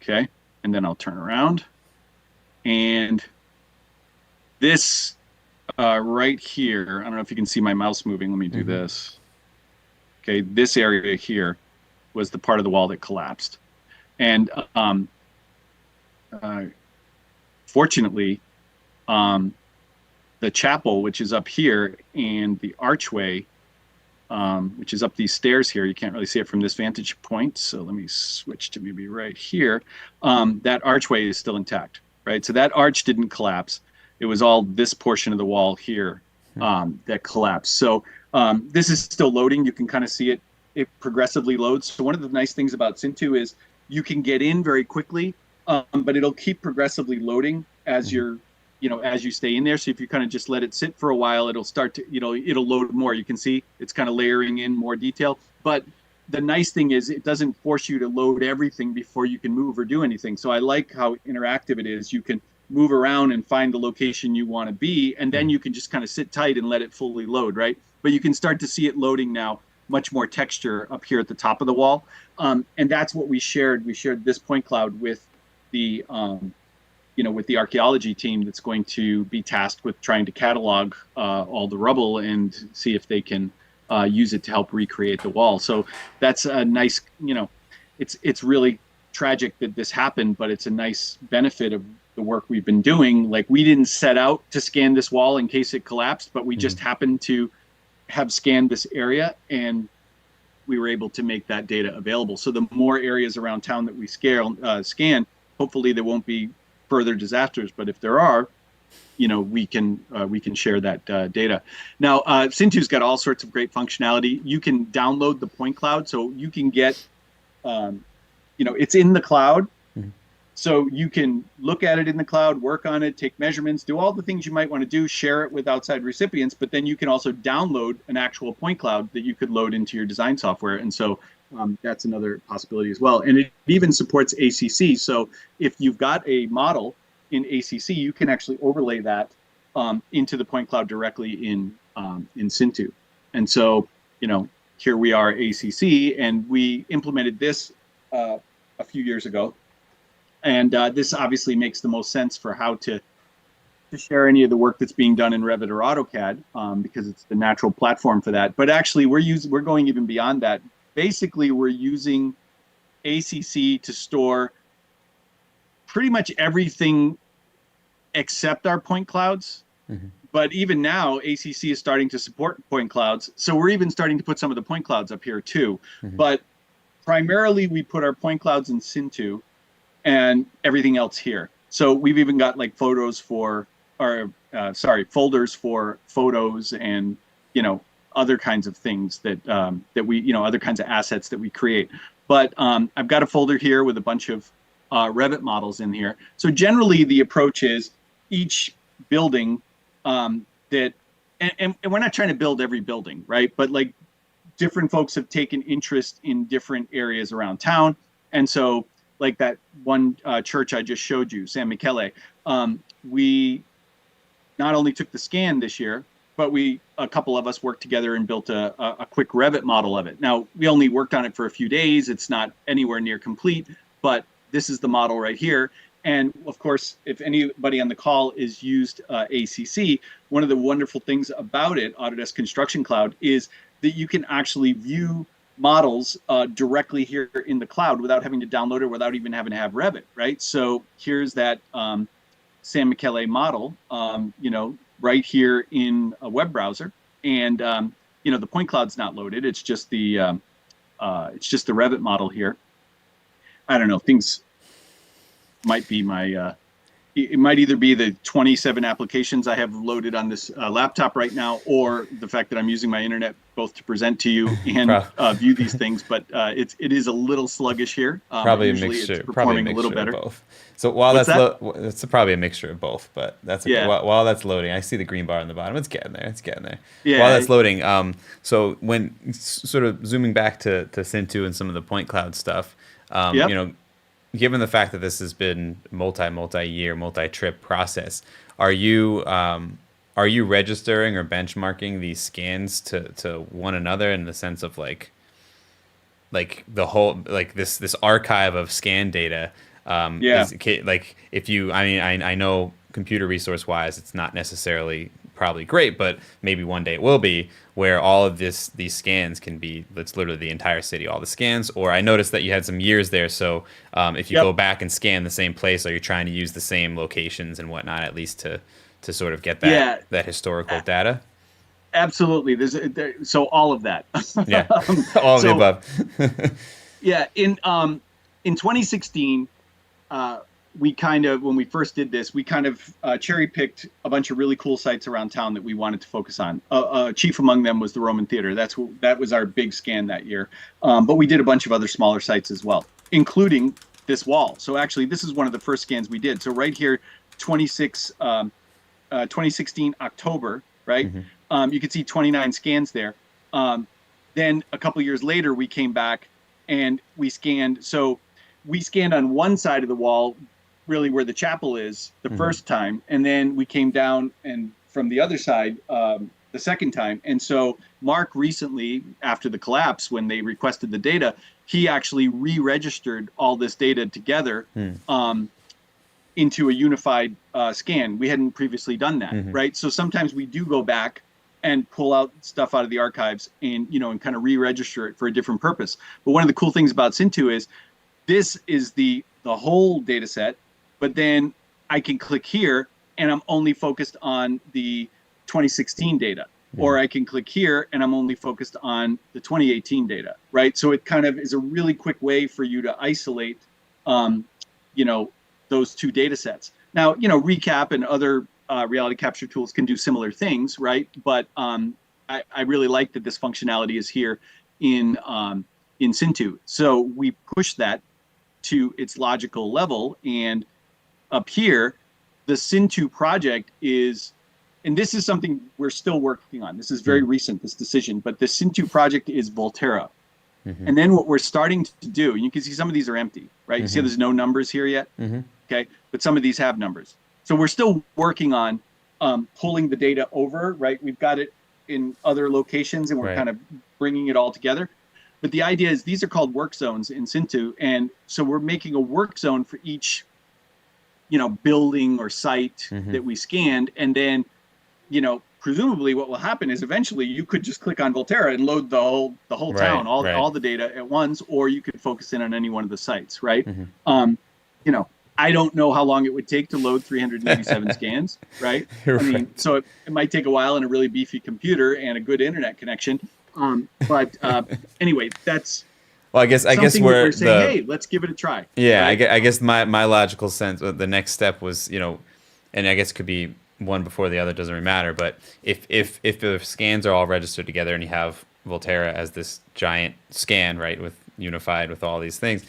Okay, and then I'll turn around. And this right here, I don't know if you can see my mouse moving. Let me do this. Okay, this area here was the part of the wall that collapsed. And uh, fortunately, the chapel, which is up here, and the archway, which is up these stairs here. You can't really see it from this vantage point. So let me switch to maybe right here. That archway is still intact, right? So that arch didn't collapse. It was all this portion of the wall here that collapsed. So this is still loading. You can kind of see it. It progressively loads. So one of the nice things about Cintu is you can get in very quickly, but it'll keep progressively loading as you're as you stay in there. So if you kind of just let it sit for a while, it'll start to, it'll load more. You can see it's kind of layering in more detail. But the nice thing is it doesn't force you to load everything before you can move or do anything. So I like how interactive it is. You can move around and find the location you want to be, and then you can just kind of sit tight and let it fully load, right? But you can start to see it loading now, much more texture up here at the top of the wall. And that's what we shared. We shared this point cloud with the with the archaeology team that's going to be tasked with trying to catalog all the rubble and see if they can use it to help recreate the wall. So that's a nice, it's really tragic that this happened, but it's a nice benefit of the work we've been doing. Like, we didn't set out to scan this wall in case it collapsed, but we just happened to have scanned this area, and we were able to make that data available. So the more areas around town that we scan, hopefully there won't be further disasters, but if there are, we can share that data. Now, Cintu's got all sorts of great functionality. You can download the point cloud, so you can get, it's in the cloud, so you can look at it in the cloud, work on it, take measurements, do all the things you might want to do, share it with outside recipients, but then you can also download an actual point cloud that you could load into your design software. And so that's another possibility as well. And it even supports ACC. So if you've got a model in ACC, you can actually overlay that into the point cloud directly in Cintu. And so, here we are, ACC, and we implemented this a few years ago. And this obviously makes the most sense for how to share any of the work that's being done in Revit or AutoCAD, because it's the natural platform for that. But actually, we're going even beyond that. Basically, we're using ACC to store pretty much everything except our point clouds. But even now, ACC is starting to support point clouds. So we're even starting to put some of the point clouds up here too. But primarily, we put our point clouds in Cintu and everything else here. So we've even got like folders for photos and, other kinds of things that we, other kinds of assets that we create. But I've got a folder here with a bunch of Revit models in here. So generally the approach is each building and we're not trying to build every building, right? But like, different folks have taken interest in different areas around town. And so like that one church I just showed you, San Michele, we not only took the scan this year, but a couple of us worked together and built a quick Revit model of it. Now, we only worked on it for a few days. It's not anywhere near complete, but this is the model right here. And of course, if anybody on the call is used ACC, one of the wonderful things about it, Autodesk Construction Cloud, is that you can actually view models directly here in the cloud without having to download it, without even having to have Revit, right? So here's that San Michele model, right here in a web browser, and the point cloud's not loaded. It's just the Revit model here. I don't know. Things might be it might either be the 27 applications I have loaded on this laptop right now, or the fact that I'm using my internet both to present to you and view these things. But it is a little sluggish here. Probably a mixture. It's performing a little better. Of both. So while it's probably a mixture of both, but that's okay. While that's loading, I see the green bar on the bottom. It's getting there. Yeah. While that's loading, so when sort of zooming back to Cintu and some of the point cloud stuff, given the fact that this has been multi-year, multi-trip process, are you registering or benchmarking these scans to one another in the sense of like the whole, like this archive of scan data? Like if you, I know computer resource wise, it's not necessarily probably great, but maybe one day it will be, where all of these scans can be, that's literally the entire city, all the scans. Or I noticed that you had some years there, so if you go back and scan the same place, or you're trying to use the same locations and whatnot, at least to sort of get that historical data. Absolutely. So all of that. Yeah, all of the above. Yeah, in 2016, when we first did this, we kind of cherry picked a bunch of really cool sites around town that we wanted to focus on. Chief among them was the Roman Theater. That was our big scan that year. But we did a bunch of other smaller sites as well, including this wall. So actually, this is one of the first scans we did. So right here, 2016 October, right? Mm-hmm. You can see 29 scans there. Then a couple years later, we came back and we scanned. So we scanned on one side of the wall, really where the chapel is, the first time, and then we came down and from the other side the second time. And so Mark recently, after the collapse, when they requested the data, he actually re-registered all this data together into a unified scan. We hadn't previously done that, right? So sometimes we do go back and pull out stuff out of the archives and kind of re-register it for a different purpose. But one of the cool things about Cintu is this is the whole data set, but then I can click here and I'm only focused on the 2016 data, or I can click here and I'm only focused on the 2018 data, right? So it kind of is a really quick way for you to isolate, those two data sets. Now, Recap and other reality capture tools can do similar things, right? But I really like that this functionality is here in Cintu. So we push that to its logical level, and up here, the Cintu project is, and this is something we're still working on. This is very recent, this decision, but the Cintu project is Volterra. And then what we're starting to do, and you can see some of these are empty, right? You see there's no numbers here yet, okay? But some of these have numbers. So we're still working on pulling the data over, right? We've got it in other locations and we're kind of bringing it all together. But the idea is these are called work zones in Cintu. And so we're making a work zone for each, building or site that we scanned. And then, presumably what will happen is eventually you could just click on Volterra and load the whole town, all the data at once, or you could focus in on any one of the sites, right? I don't know how long it would take to load 387 scans, right? I mean, so it might take a while and a really beefy computer and a good internet connection. But anyway, that's I guess we're saying, hey, let's give it a try. Yeah, right? I guess my logical sense, the next step was, and I guess it could be one before the other, doesn't really matter. But if the scans are all registered together and you have Volterra as this giant scan, right, with unified with all these things,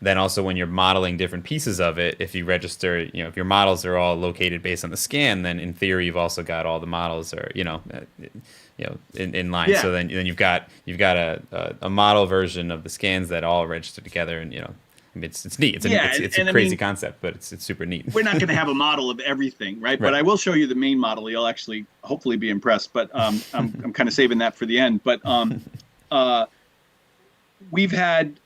then also when you're modeling different pieces of it, if you register, if your models are all located based on the scan, then in theory you've also got all the models are, in line. Yeah. So then you've got a model version of the scans that all register together, and it's neat. It's a crazy concept, but it's super neat. We're not going to have a model of everything, right? But I will show you the main model. You'll actually hopefully be impressed. But I'm kind of saving that for the end. But we've had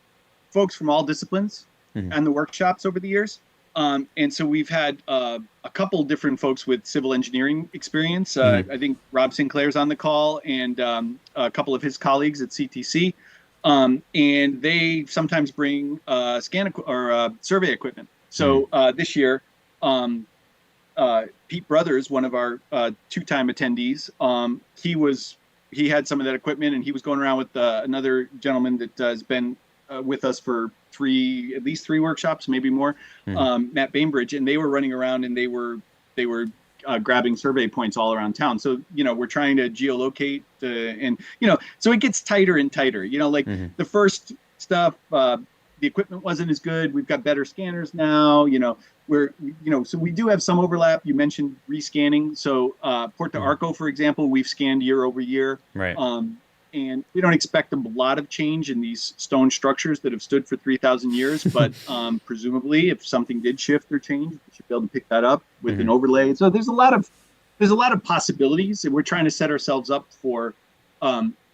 folks from all disciplines and the workshops over the years. And so we've had a couple different folks with civil engineering experience. I think Rob Sinclair's on the call, and a couple of his colleagues at CTC. And they sometimes bring survey equipment. So this year, Pete Brothers, one of our two-time attendees, he had some of that equipment, and he was going around with another gentleman that has been with us for at least three workshops, maybe more, Matt Bainbridge, and they were running around and they were grabbing survey points all around town. So, we're trying to geolocate and so it gets tighter and tighter, the first stuff, the equipment wasn't as good. We've got better scanners now, so we do have some overlap. You mentioned rescanning. So Porto Arco, for example, we've scanned year over year. Right. And we don't expect a lot of change in these stone structures that have stood for 3,000 years. But presumably, if something did shift or change, we should be able to pick that up with an overlay. So there's a lot of possibilities, and we're trying to set ourselves up for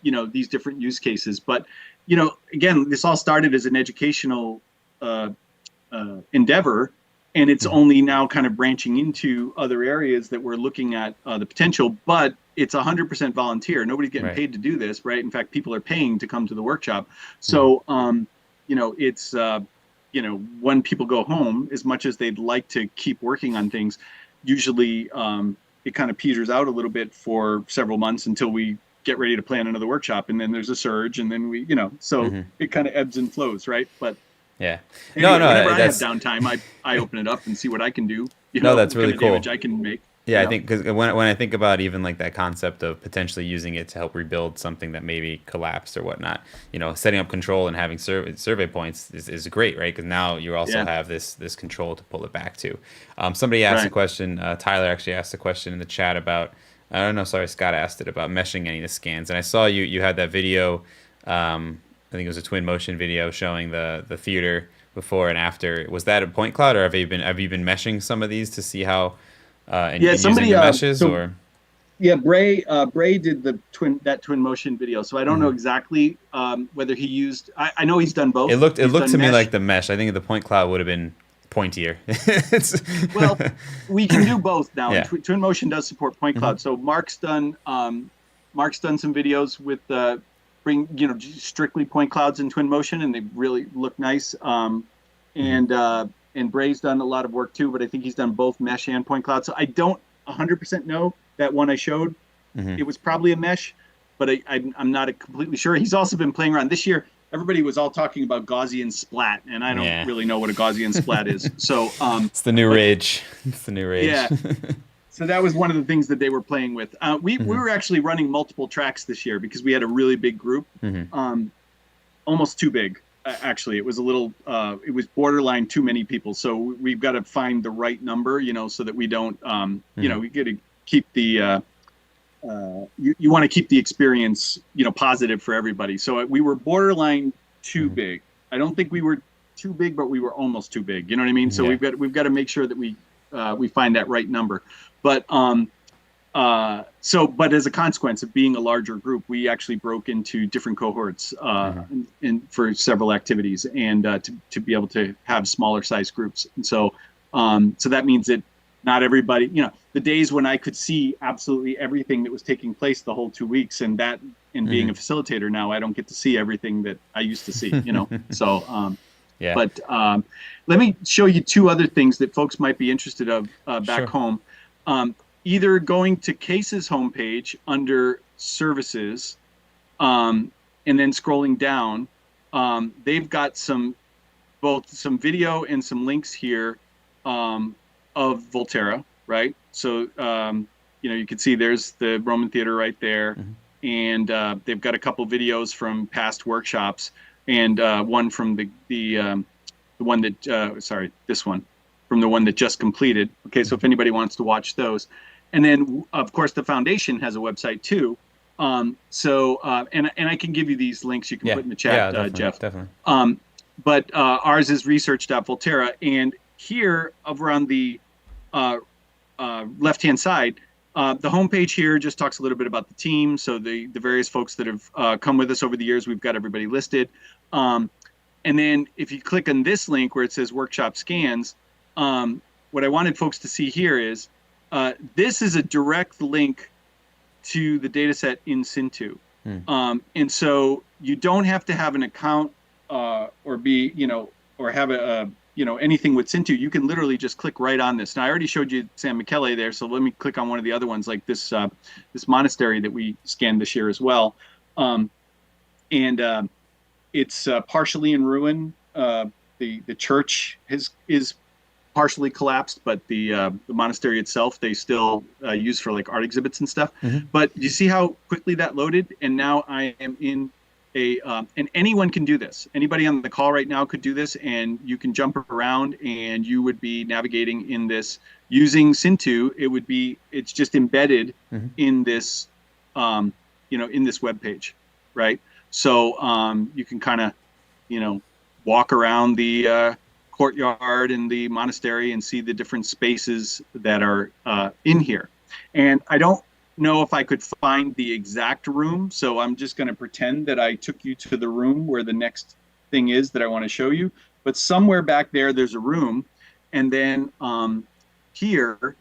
these different use cases. But again, this all started as an educational endeavor, And it's only now kind of branching into other areas that we're looking at the potential, but it's 100% volunteer. Nobody's getting paid to do this, right? In fact, people are paying to come to the workshop. So, it's, when people go home, as much as they'd like to keep working on things, usually it kind of peters out a little bit for several months until we get ready to plan another workshop. And then there's a surge, and then we, so it kind of ebbs and flows, right? But yeah. Anyway, whenever I have downtime, I open it up and see what I can do. That's really cool. Damage I can make. Yeah, I think because when I think about even like that concept of potentially using it to help rebuild something that maybe collapsed or whatnot, setting up control and having survey points is great, right? Because now you also have this control to pull it back to. Somebody asked a question. Tyler actually asked a question in the chat about. I don't know. Sorry, Scott asked it about meshing any of the scans, and I saw you had that video. I think it was a twin motion video showing the theater before and after. Was that a point cloud, or have you been meshing some of these to see how and somebody using the meshes or? Yeah, Bray did the twin motion video, so I don't know exactly whether he used. I know he's done both. It looked to me like the mesh. I think the point cloud would have been pointier. Well, we can do both now. Yeah. Twin motion does support point cloud. So Mark's done some videos with strictly point clouds in twin motion, and they really look nice. And Bray's done a lot of work too, but I think he's done both mesh and point cloud. So I don't 100% know that one I showed. It was probably a mesh, but I'm not completely sure. He's also been playing around this year. Everybody was all talking about Gaussian splat, and I don't really know what a Gaussian splat is. So it's the new rage. It's the new rage. Yeah. So that was one of the things that they were playing with. We were actually running multiple tracks this year because we had a really big group, almost too big. Actually, it was a little. It was borderline too many people. So we've got to find the right number, so that we don't. We got to keep the. You want to keep the experience, positive for everybody. So we were borderline too big. I don't think we were too big, but we were almost too big. You know what I mean? So we've got to make sure that we find that right number. But but as a consequence of being a larger group, we actually broke into different cohorts for several activities, and to be able to have smaller size groups. And so that means that not everybody, the days when I could see absolutely everything that was taking place the whole 2 weeks, and being a facilitator now, I don't get to see everything that I used to see. So. But let me show you two other things that folks might be interested of back home. Either going to Case's homepage under services, and then scrolling down, they've got both some video and some links here of Volterra, right? So you can see there's the Roman Theater right there, and they've got a couple videos from past workshops. And one from the one that this one from the one that just completed. Okay, so if anybody wants to watch those, and then of course the foundation has a website too. And I can give you these links you can put in the chat, Jeff. Definitely. But ours is research.volterra, and here over on the left-hand side. The homepage here just talks a little bit about the team. So the various folks that have come with us over the years, we've got everybody listed. And then if you click on this link where it says workshop scans, what I wanted folks to see here is this is a direct link to the data set in Cintu. And so you don't have to have an account or be, or have anything with Cintu. You can literally just click right on this. Now I already showed you San Michele there, so let me click on one of the other ones, like this this monastery that we scanned this year as well. It's partially in ruin. The church is partially collapsed, but the monastery itself they still use for like art exhibits and stuff. But you see how quickly that loaded, and now I am in and anyone can do this. Anybody on the call right now could do this, and you can jump around and you would be navigating in this using Cintu. It's just embedded in this, in this web page, right? So you can kind of, walk around the courtyard and the monastery and see the different spaces that are in here. And I don't know if I could find the exact room, so I'm just going to pretend that I took you to the room where the next thing is that I want to show you. But somewhere back there's a room, And then here,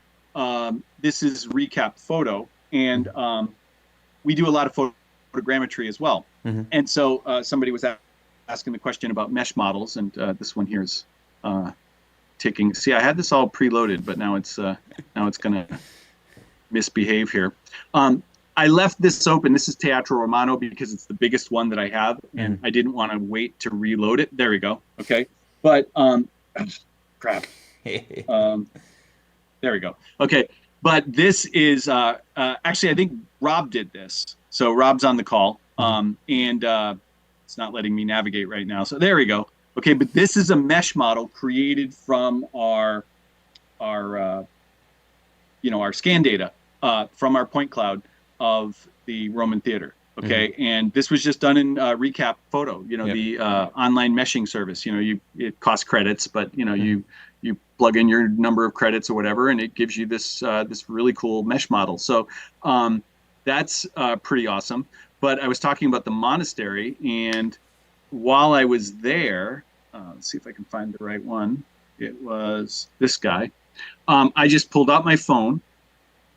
this is recap photo. And we do a lot of photogrammetry as well. And so somebody was asking the question about mesh models. And this one here is taking, see, I had this all preloaded, but now it's going to misbehave here. I left this open. This is Teatro Romano because it's the biggest one that I have, and I didn't want to wait to reload it. There we go. Okay, but crap. There we go. Okay, but this is actually I think Rob did this. So Rob's on the call, and it's not letting me navigate right now. So there we go. Okay, but this is a mesh model created from our scan data from our point cloud of the Roman theater. Okay, and this was just done in recap photo. The online meshing service. It costs credits, but you plug in your number of credits or whatever, and it gives you this really cool mesh model. So that's pretty awesome. But I was talking about the monastery, and while I was there, let's see if I can find the right one. It was this guy. I just pulled out my phone,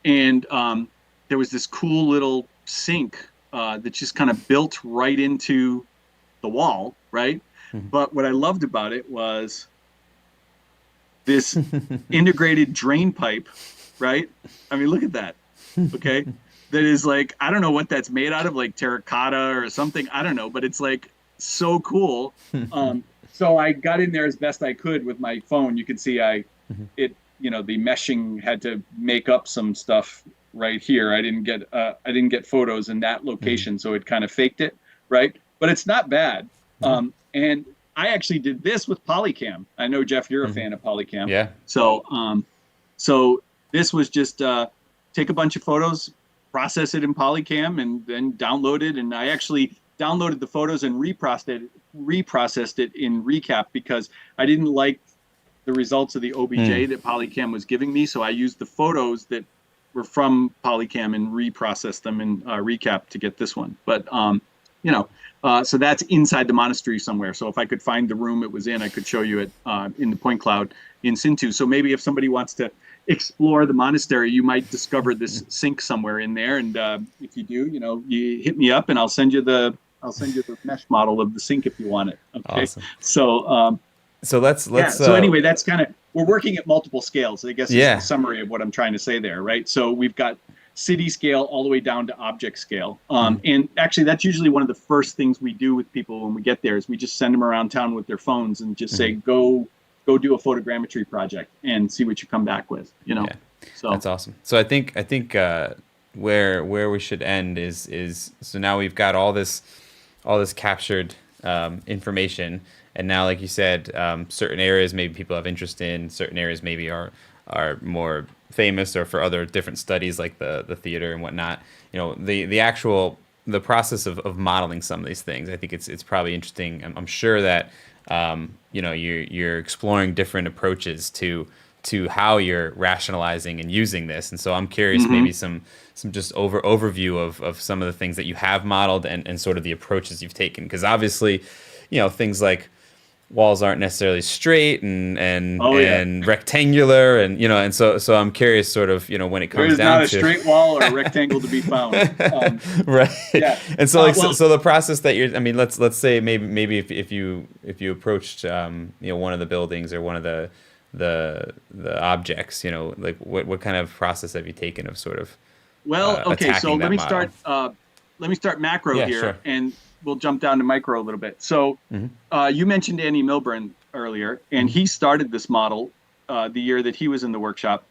and there was this cool little sink that just kind of built right into the wall, right? But what I loved about it was this integrated drain pipe, right? I mean, look at that, okay? That is like, I don't know what that's made out of, like terracotta or something. I don't know, but it's like so cool. So I got in there as best I could with my phone. You can see the meshing had to make up some stuff right here. I didn't get photos in that location, so it kind of faked it, right? But it's not bad. And I actually did this with Polycam. I know, Jeff, you're a fan of Polycam. Yeah. So this was just take a bunch of photos, process it in Polycam, and then download it. And I actually downloaded the photos and reprocessed it in Recap because I didn't like the results of the OBJ that Polycam was giving me. So I used the photos that were from Polycam and reprocessed them in Recap to get this one. But so that's inside the monastery somewhere. So if I could find the room it was in, I could show you it in the point cloud in Sintu. So maybe if somebody wants to explore the monastery, you might discover this sink somewhere in there. And if you do, you hit me up and I'll send you the mesh model of the sink if you want it. Okay. Awesome. So let's so anyway, that's kind of, we're working at multiple scales. I guess is the summary of what I'm trying to say there, right? So we've got city scale all the way down to object scale. And actually that's usually one of the first things we do with people when we get there is we just send them around town with their phones and just say, go do a photogrammetry project and see what you come back with, So that's awesome. So I think where we should end is so now we've got all this captured information, and now, like you said, certain areas maybe people have interest in, certain areas maybe are more famous or for other different studies like the theater and whatnot. The process of modeling some of these things, I think it's probably interesting. I'm sure that you're exploring different approaches to how you're rationalizing and using this. And so I'm curious, maybe some just overview of some of the things that you have modeled and sort of the approaches you've taken. Because obviously, things like walls aren't necessarily straight and rectangular and so I'm curious sort of when it comes down to there's not a straight wall or a rectangle to be found. Right. Yeah. And so so the process that let's say maybe if you approached one of the buildings or one of the objects, what kind of process have you taken of sort of okay, so let me model? start macro here, sure. And we'll jump down to micro a little bit. So you mentioned Andy Milburn earlier, and he started this model the year that he was in the workshop.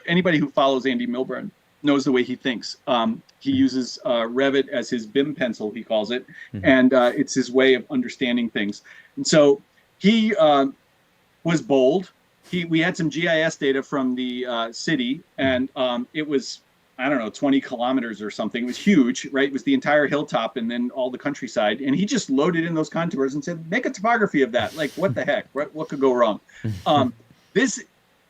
Anybody who follows Andy Milburn knows the way he thinks. He uses Revit as his BIM pencil, he calls it, and it's his way of understanding things. And so he was bold. We had some GIS data from the city, and it was, 20 kilometers or something. It was huge, right? It was the entire hilltop and then all the countryside. And he just loaded in those contours and said, make a topography of that. Like, what the heck? What could go wrong? This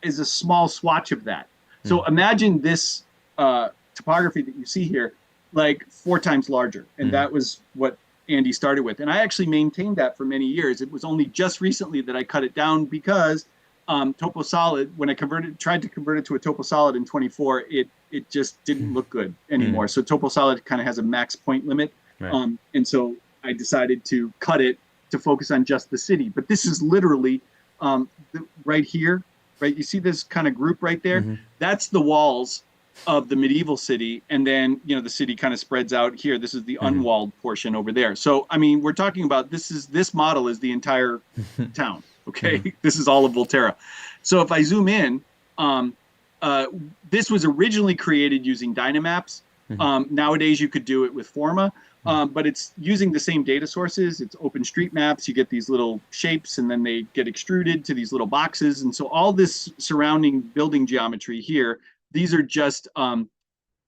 is a small swatch of that. So imagine this topography that you see here, like 4 times larger. And that was what Andy started with. And I actually maintained that for many years. It was only just recently that I cut it down because topo solid, when I tried to convert it to a topo solid in 24, it just didn't look good anymore. So topo solid kind of has a max point limit. Right. And so I decided to cut it to focus on just the city. But this is literally right here, right? You see this kind of group right there? That's the walls of the medieval city. And then, the city kind of spreads out here. This is the unwalled portion over there. So, I mean, we're talking about this model is the entire town. Okay. This is all of Volterra. So if I zoom in, this was originally created using Dynamaps. Nowadays you could do it with Forma, but it's using the same data sources. It's OpenStreetMaps. You get these little shapes and then they get extruded to these little boxes. And so all this surrounding building geometry here, these are just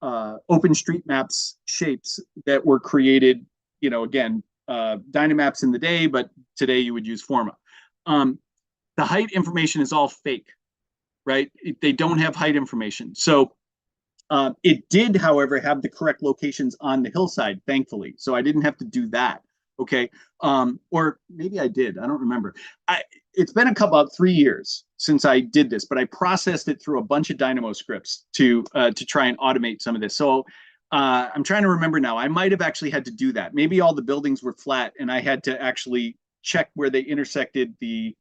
OpenStreetMaps shapes that were created, again, Dynamaps in the day, but today you would use Forma. The height information is all fake, right? They don't have height information. So it did, however, have the correct locations on the hillside, thankfully. So I didn't have to do that. Okay. Or maybe I did. I don't remember. It's been about 3 years since I did this, but I processed it through a bunch of Dynamo scripts to try and automate some of this. So I'm trying to remember now. I might have actually had to do that. Maybe all the buildings were flat and I had to actually check where they intersected the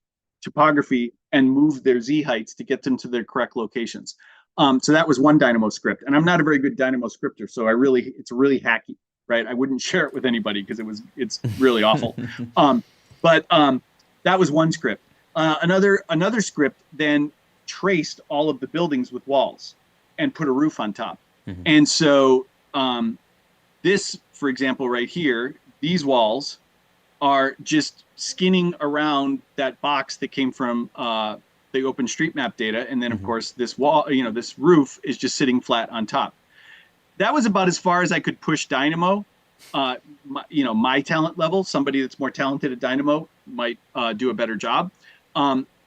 topography and move their Z heights to get them to their correct locations. So that was one Dynamo script, and I'm not a very good Dynamo scripter, so it's really hacky, right? I wouldn't share it with anybody because it's really awful. But that was one script. Another script then traced all of the buildings with walls and put a roof on top. And so this, for example, right here, these walls are just skinning around that box that came from the OpenStreetMap data. And then, of course, this wall, this roof is just sitting flat on top. That was about as far as I could push Dynamo. My talent level, somebody that's more talented at Dynamo might do a better job.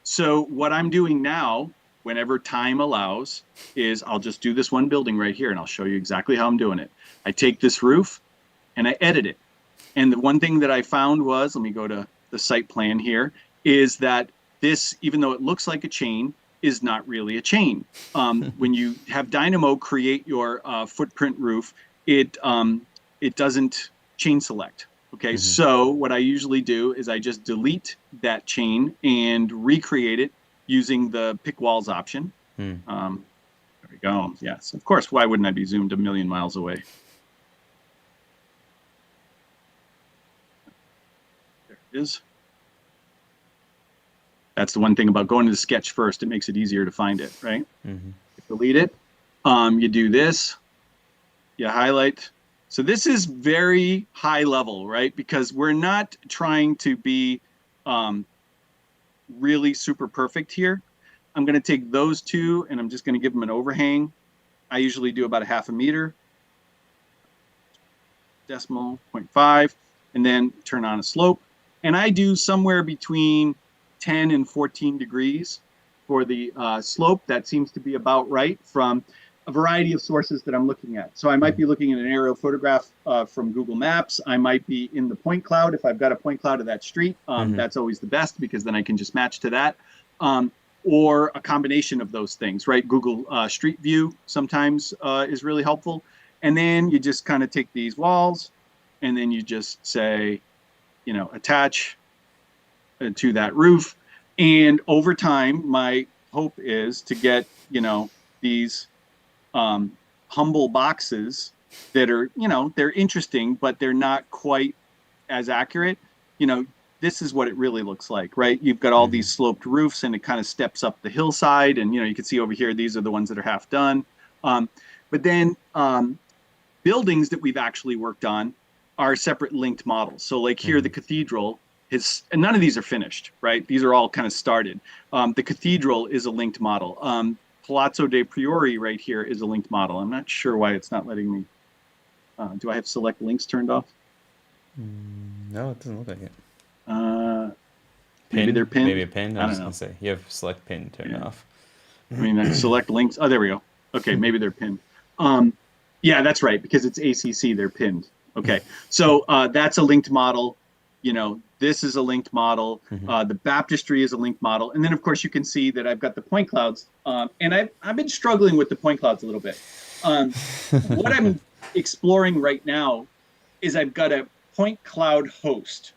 So what I'm doing now, whenever time allows, is I'll just do this one building right here, and I'll show you exactly how I'm doing it. I take this roof, and I edit it. And the one thing that I found was, let me go to the site plan here, is that this, even though it looks like a chain, is not really a chain. When you have Dynamo create your footprint roof, it doesn't chain select. Okay, so what I usually do is I just delete that chain and recreate it using the pick walls option. There we go. Yes, of course. Why wouldn't I be zoomed a million miles away? There it is. That's the one thing about going to the sketch first. It makes it easier to find it, right? Delete it. You do this. You highlight. So this is very high level, right? Because we're not trying to be really super perfect here. I'm going to take those two and I'm just going to give them an overhang. I usually do about a half a meter. Decimal 0.5, and then turn on a slope. And I do somewhere between 10 and 14 degrees for the slope. That seems to be about right from a variety of sources that I'm looking at. So I might be looking at an aerial photograph from Google Maps. I might be in the point cloud. If I've got a point cloud of that street, that's always the best because then I can just match to that. Or a combination of those things, right? Google Street View sometimes is really helpful. And then you just kind of take these walls and then you just say, attach to that roof. And over time, my hope is to get, these humble boxes that are, they're interesting, but they're not quite as accurate. This is what it really looks like, right? You've got all these sloped roofs and it kind of steps up the hillside. And, you can see over here, these are the ones that are half done. But then buildings that we've actually worked on are separate linked models. So like here, the cathedral is, and none of these are finished, right? These are all kind of started. The cathedral is a linked model. Palazzo de Priori right here is a linked model. I'm not sure why it's not letting me. Do I have select links turned off? No, it doesn't look like it. Maybe they're pinned. Maybe a pin. I I don't was know. going to say, you have select pin turned off. I mean, select links. Oh, there we go. Okay, maybe they're pinned. Yeah, that's right, because it's ACC, they're pinned. Okay, so that's a linked model. this is a linked model. The baptistry is a linked model. And then, of course, you can see that I've got the point clouds. And I've been struggling with the point clouds a little bit. What I'm exploring right now is I've got a point cloud host.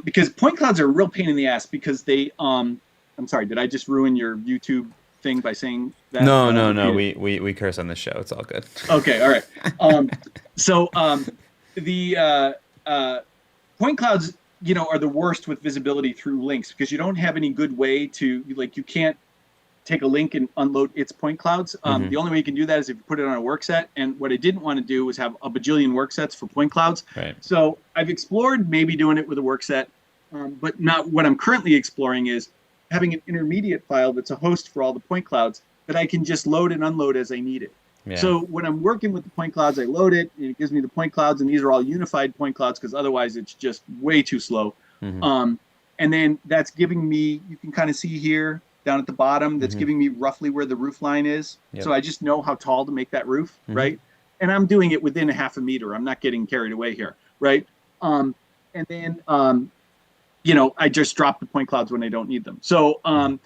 Because point clouds are a real pain in the ass because they, I'm sorry, did I just ruin your YouTube thing by saying that? No. We curse on this show. It's all good. Okay. All right. The point clouds, are the worst with visibility through links because you don't have any good way to, you can't take a link and unload its point clouds. The only way you can do that is if you put it on a work set. And what I didn't want to do was have a bajillion work sets for point clouds. Right. So I've explored maybe doing it with a work set, but not what I'm currently exploring is having an intermediate file that's a host for all the point clouds that I can just load and unload as I need it. Yeah. So when I'm working with the point clouds, I load it and it gives me the point clouds, and these are all unified point clouds because otherwise it's just way too slow. And then that's giving me, you can kind of see here down at the bottom, that's giving me roughly where the roof line is. Yep. So I just know how tall to make that roof, right? And I'm doing it within a half a meter. I'm not getting carried away here, right? And then, I just drop the point clouds when I don't need them. So, I'm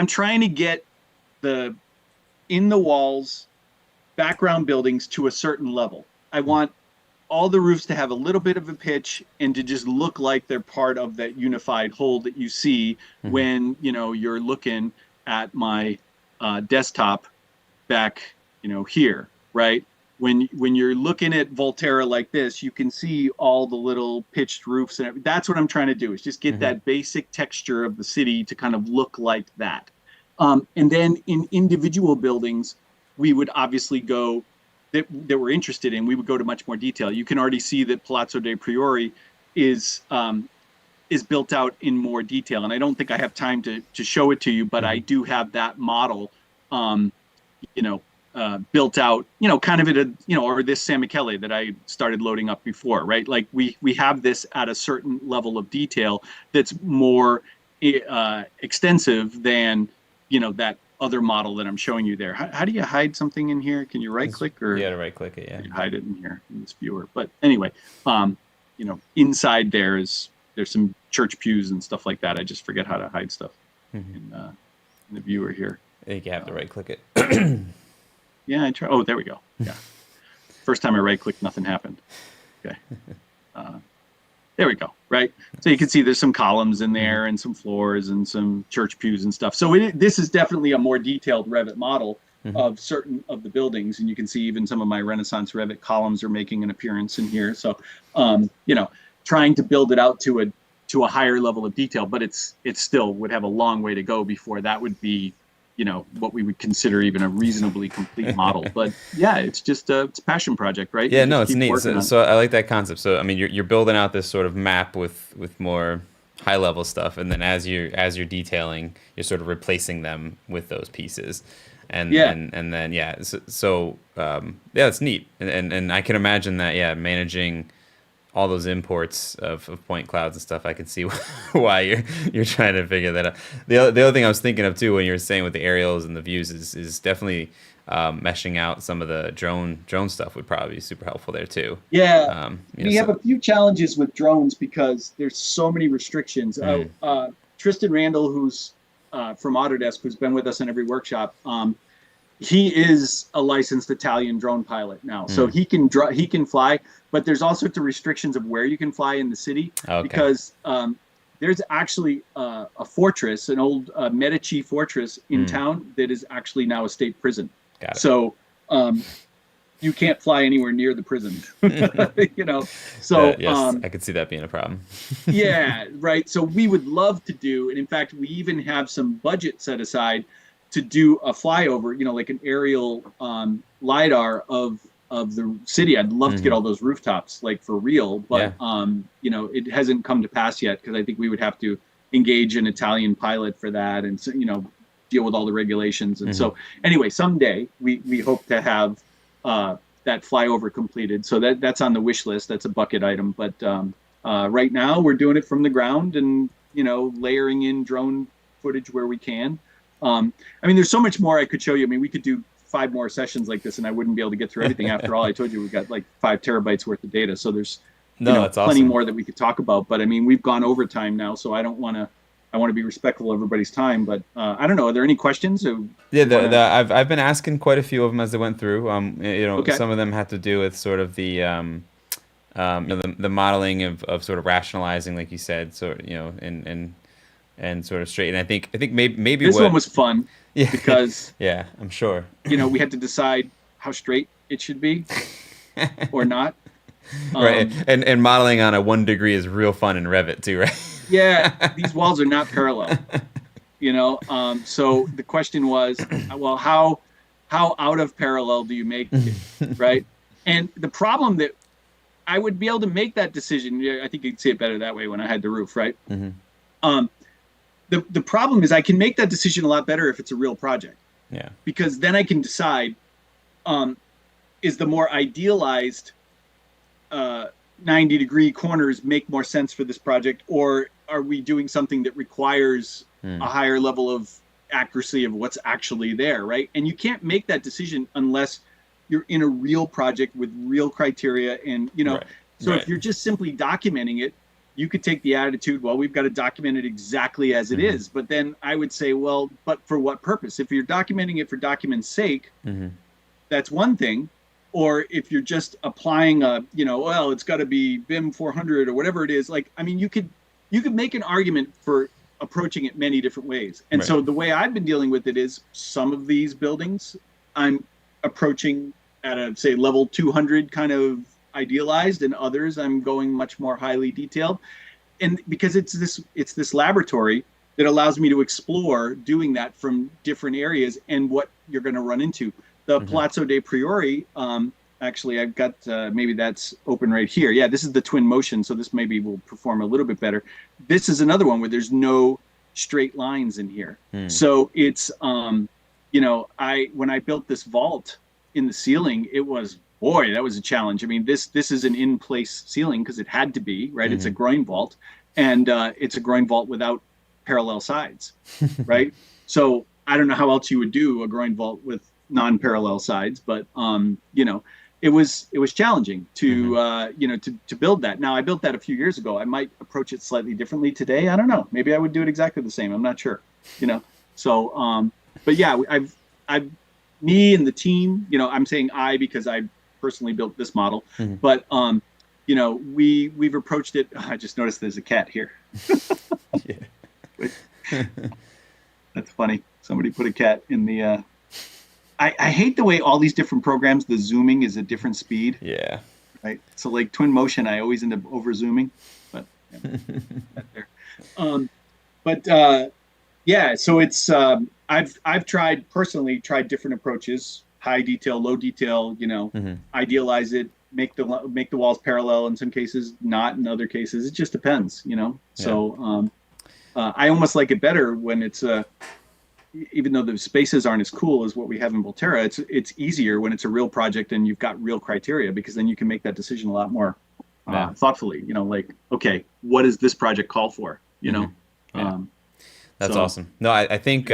trying to get the in the walls background buildings to a certain level. I want all the roofs to have a little bit of a pitch and to just look like they're part of that unified whole that you see when, you're looking at my desktop back, here, right? When you're looking at Volterra like this, you can see all the little pitched roofs and everything. That's what I'm trying to do is just get that basic texture of the city to kind of look like that. And then in individual buildings, we would obviously go that we're interested in. We would go to much more detail. You can already see that Palazzo dei Priori is built out in more detail. And I don't think I have time to show it to you, but I do have that model, built out, kind of at a, or this San Michele that I started loading up before, right? Like we have this at a certain level of detail that's more extensive than, that other model that I'm showing you there. How do you hide something in here? Can you right click or? You got to right click it, yeah. You hide it in here in this viewer. But anyway, inside there's some church pews and stuff like that. I just forget how to hide stuff in the viewer here. I think you have to right click it. Yeah, I try. Oh, there we go. Yeah. First time I right clicked, nothing happened. Okay. There we go. Right. So you can see there's some columns in there and some floors and some church pews and stuff. So this is definitely a more detailed Revit model of certain of the buildings. And you can see even some of my Renaissance Revit columns are making an appearance in here. So, trying to build it out to a higher level of detail, but it still would have a long way to go before that would be, what we would consider even a reasonably complete model. But yeah, it's just it's a passion project, right? Yeah, no, it's neat. So I like that concept. So I mean, you're building out this sort of map with more high level stuff, and then as you're detailing, you're sort of replacing them with those pieces, and then it's neat, and I can imagine that managing all those imports of point clouds and stuff, I can see why you're trying to figure that out. The other thing I was thinking of too when you were saying with the aerials and the views is definitely meshing out some of the drone stuff would probably be super helpful there too. Yeah, we have a few challenges with drones because there's so many restrictions. Tristan Randall, who's from Autodesk, who's been with us in every workshop, he is a licensed Italian drone pilot now, so he can fly. But there's all sorts of restrictions of where you can fly in the city because there's actually a fortress, an old Medici fortress in town that is actually now a state prison. Got it. So you can't fly anywhere near the prison. So yes, I could see that being a problem. Yeah, right. So we would love to do, and in fact, we even have some budget set aside to do a flyover, like an aerial LiDAR of the city. I'd love to get all those rooftops, like for real, but it hasn't come to pass yet because I think we would have to engage an Italian pilot for that, and deal with all the regulations. And so anyway, someday we hope to have that flyover completed. So that's on the wish list. That's a bucket item. But right now we're doing it from the ground and layering in drone footage where we can. There's so much more I could show you. We could do 5 more sessions like this and I wouldn't be able to get through everything. After all, I told you we've got like 5 terabytes worth of data. So there's No, that's plenty awesome. more that we could talk about. But I mean, we've gone over time now, so I want to be respectful of everybody's time. But I don't know. Are there any questions? Yeah, I've been asking quite a few of them as I went through. Okay. Some of them have to do with sort of the modeling of sort of rationalizing, like you said, sort and sort of straight. And I think maybe This what one was fun yeah because yeah, I'm sure. we had to decide how straight it should be or not. Right, and modeling on a 1 degree is real fun in Revit too, right? Yeah, these walls are not parallel. So the question was, well, how out of parallel do you make it, right? And the problem that I would be able to make that decision. Yeah, I think you'd see it better that way when I had the roof, right? Mm-hmm. The problem is I can make that decision a lot better if it's a real project. Yeah. Because then I can decide, is the more idealized 90-degree corners make more sense for this project, or are we doing something that requires a higher level of accuracy of what's actually there, right? And you can't make that decision unless you're in a real project with real criteria. And, Right. so Right. if you're just simply documenting it, you could take the attitude, well, we've got to document it exactly as it is. But then I would say, well, but for what purpose? If you're documenting it for document's sake, that's one thing. Or if you're just applying well, it's got to be BIM 400 or whatever it is. Like, I mean, you could make an argument for approaching it many different ways. And so the way I've been dealing with it is some of these buildings I'm approaching at a, say, level 200 kind of idealized, and others I'm going much more highly detailed. And because it's this laboratory that allows me to explore doing that from different areas and what you're going to run into. The Palazzo dei Priori, actually, I've got, maybe that's open right here. Yeah, this is the twin motion, so this maybe will perform a little bit better. This is another one where there's no straight lines in here. So it's, when I built this vault in the ceiling, it was, boy, that was a challenge. I mean, this is an in-place ceiling because it had to be, right? It's a groin vault, and it's a groin vault without parallel sides, right? So I don't know how else you would do a groin vault with non-parallel sides, but it was challenging to to build that. Now I built that a few years ago. I might approach it slightly differently today. I don't know. Maybe I would do it exactly the same. I'm not sure. So but yeah, I've me and the team. I'm saying I because I personally built this model, but we've approached it. I just noticed there's a cat here. That's funny. Somebody put a cat in the. I hate the way all these different programs, the zooming is a different speed. Yeah. Right. So like twin motion, I always end up over zooming, but there. Yeah. So it's I've tried different approaches: high detail, low detail. Idealize it, make the walls parallel in some cases, not in other cases. It just depends. So I almost like it better when it's even though the spaces aren't as cool as what we have in Volterra, it's easier when it's a real project and you've got real criteria, because then you can make that decision a lot more thoughtfully. Like, okay, what does this project call for? That's awesome. No, I think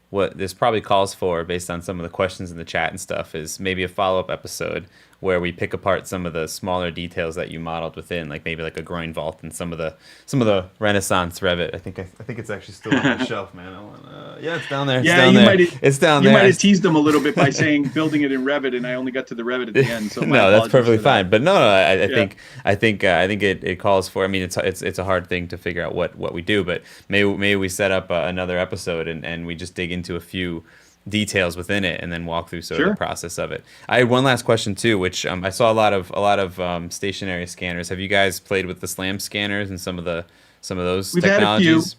what this probably calls for, based on some of the questions in the chat and stuff, is maybe a follow-up episode where we pick apart some of the smaller details that you modeled within, like maybe like a groin vault and some of the Renaissance Revit. I think it's actually still on the shelf, man. It's down there. It's down there. You might have teased them a little bit by saying building it in Revit, and I only got to the Revit at the end. So no, that's perfectly fine. But no, I think it calls for. I mean, it's a hard thing to figure out what we do, but maybe we set up another episode and we just dig into a few details within it and then walk through sort of the process of it. I had one last question too, which I saw a lot of stationary scanners. Have you guys played with the SLAM scanners and some of those We've technologies? Had a few.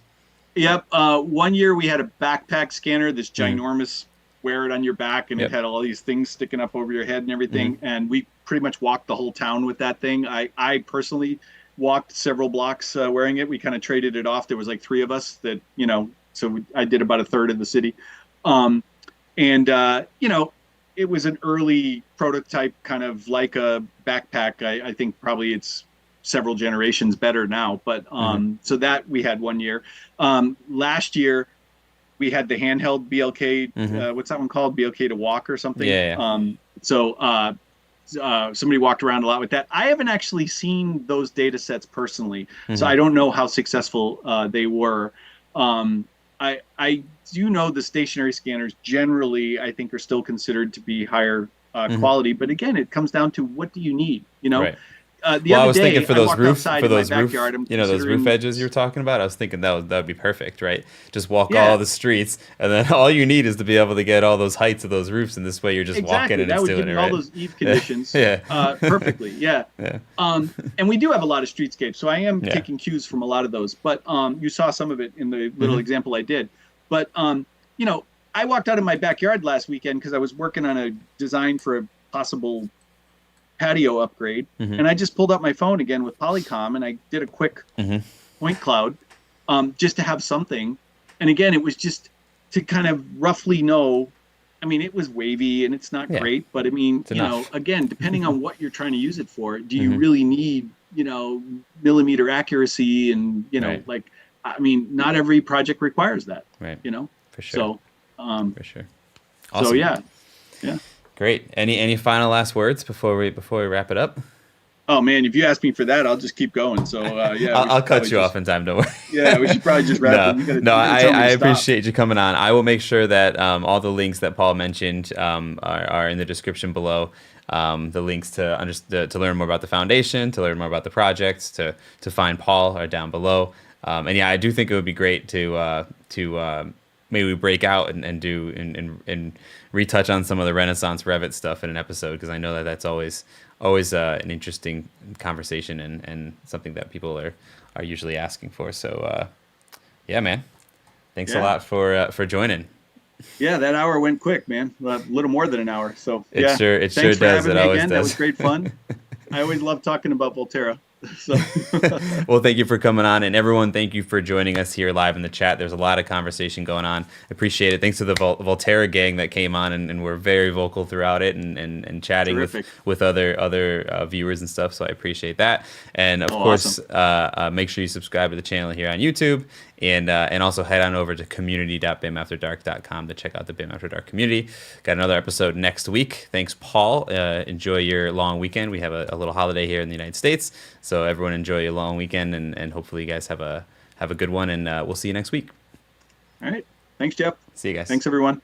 Yep. One year we had a backpack scanner, this ginormous, wear it on your back, and it had all these things sticking up over your head and everything. And we pretty much walked the whole town with that thing. I personally walked several blocks wearing it. We kind of traded it off. There was like 3 of us that, I did about a third of the city. It was an early prototype, kind of like a backpack. I think probably it's several generations better now, but so that we had one year. Last year we had the handheld BLK. What's that one called? BLK to walk or something. Yeah. somebody walked around a lot with that. I haven't actually seen those data sets personally, Mm-hmm. so I don't know how successful they were. I do know the stationary scanners generally, I think, are still considered to be higher quality. But again, it comes down to what do you need? Right. The Well, I other was day, thinking for I those walked roof, outside for in my those roof, backyard. I'm those roof considering- edges you were talking about. I was thinking that would be perfect, right? Just walk Yeah. all the streets, and then all you need is to be able to get all those heights of those roofs, and this way you're just Exactly. walking and That it's would doing give it, me right? all those Eve conditions Yeah. perfectly. Yeah. Yeah. And we do have a lot of streetscapes, so I am Yeah. taking cues from a lot of those. But you saw some of it in the little Mhm. example I did. But I walked out of my backyard last weekend because I was working on a design for a possible patio upgrade, Mhm. and I just pulled up my phone again with Polycom, and I did a quick Mhm. point cloud, just to have something. And again, it was just to kind of roughly know. I mean, it was wavy and it's not Yeah. great, but I mean, It's enough. again, depending on what you're trying to use it for, do you Mhm. really need, millimeter accuracy and, Right. I mean, not every project requires that, Right. For sure. So, For sure. so Awesome. yeah. Great. Any final last words before we wrap it up? Oh man, if you ask me for that, I'll just keep going. So yeah, I'll cut you off in time. Don't worry. Yeah, we should probably just wrap it. You gotta I tell me to stop. appreciate you coming on. I will make sure that all the links that Paul mentioned are in the description below. The links to learn more about the foundation, to learn more about the projects, to find Paul are down below. And yeah, I do think it would be great to maybe we break out and do and retouch on some of the Renaissance Revit stuff in an episode, because I know that that's always an interesting conversation and something that people are usually asking for. So yeah, man, thanks a lot for joining. Yeah, that hour went quick, man. A little more than an hour. So It yeah, sure thanks does. for having It me always again. That does. was great fun. I always love talking about Volterra. So Well, thank you for coming on, and everyone, thank you for joining us here live in the chat. There's a lot of conversation going on. Appreciate it. Thanks to the Volterra gang that came on and were very vocal throughout it and chatting Terrific. with other viewers and stuff. So I appreciate that. And of course, awesome. make sure you subscribe to the channel here on YouTube, and also head on over to community.bimafterdark.com to check out the BIM After Dark community. Got another episode next week. Thanks, Paul. Enjoy your long weekend. We have a little holiday here in the United States, so everyone enjoy your long weekend, and hopefully you guys have a good one, and we'll see you next week. All right. Thanks, Jeff. See you guys. Thanks, everyone.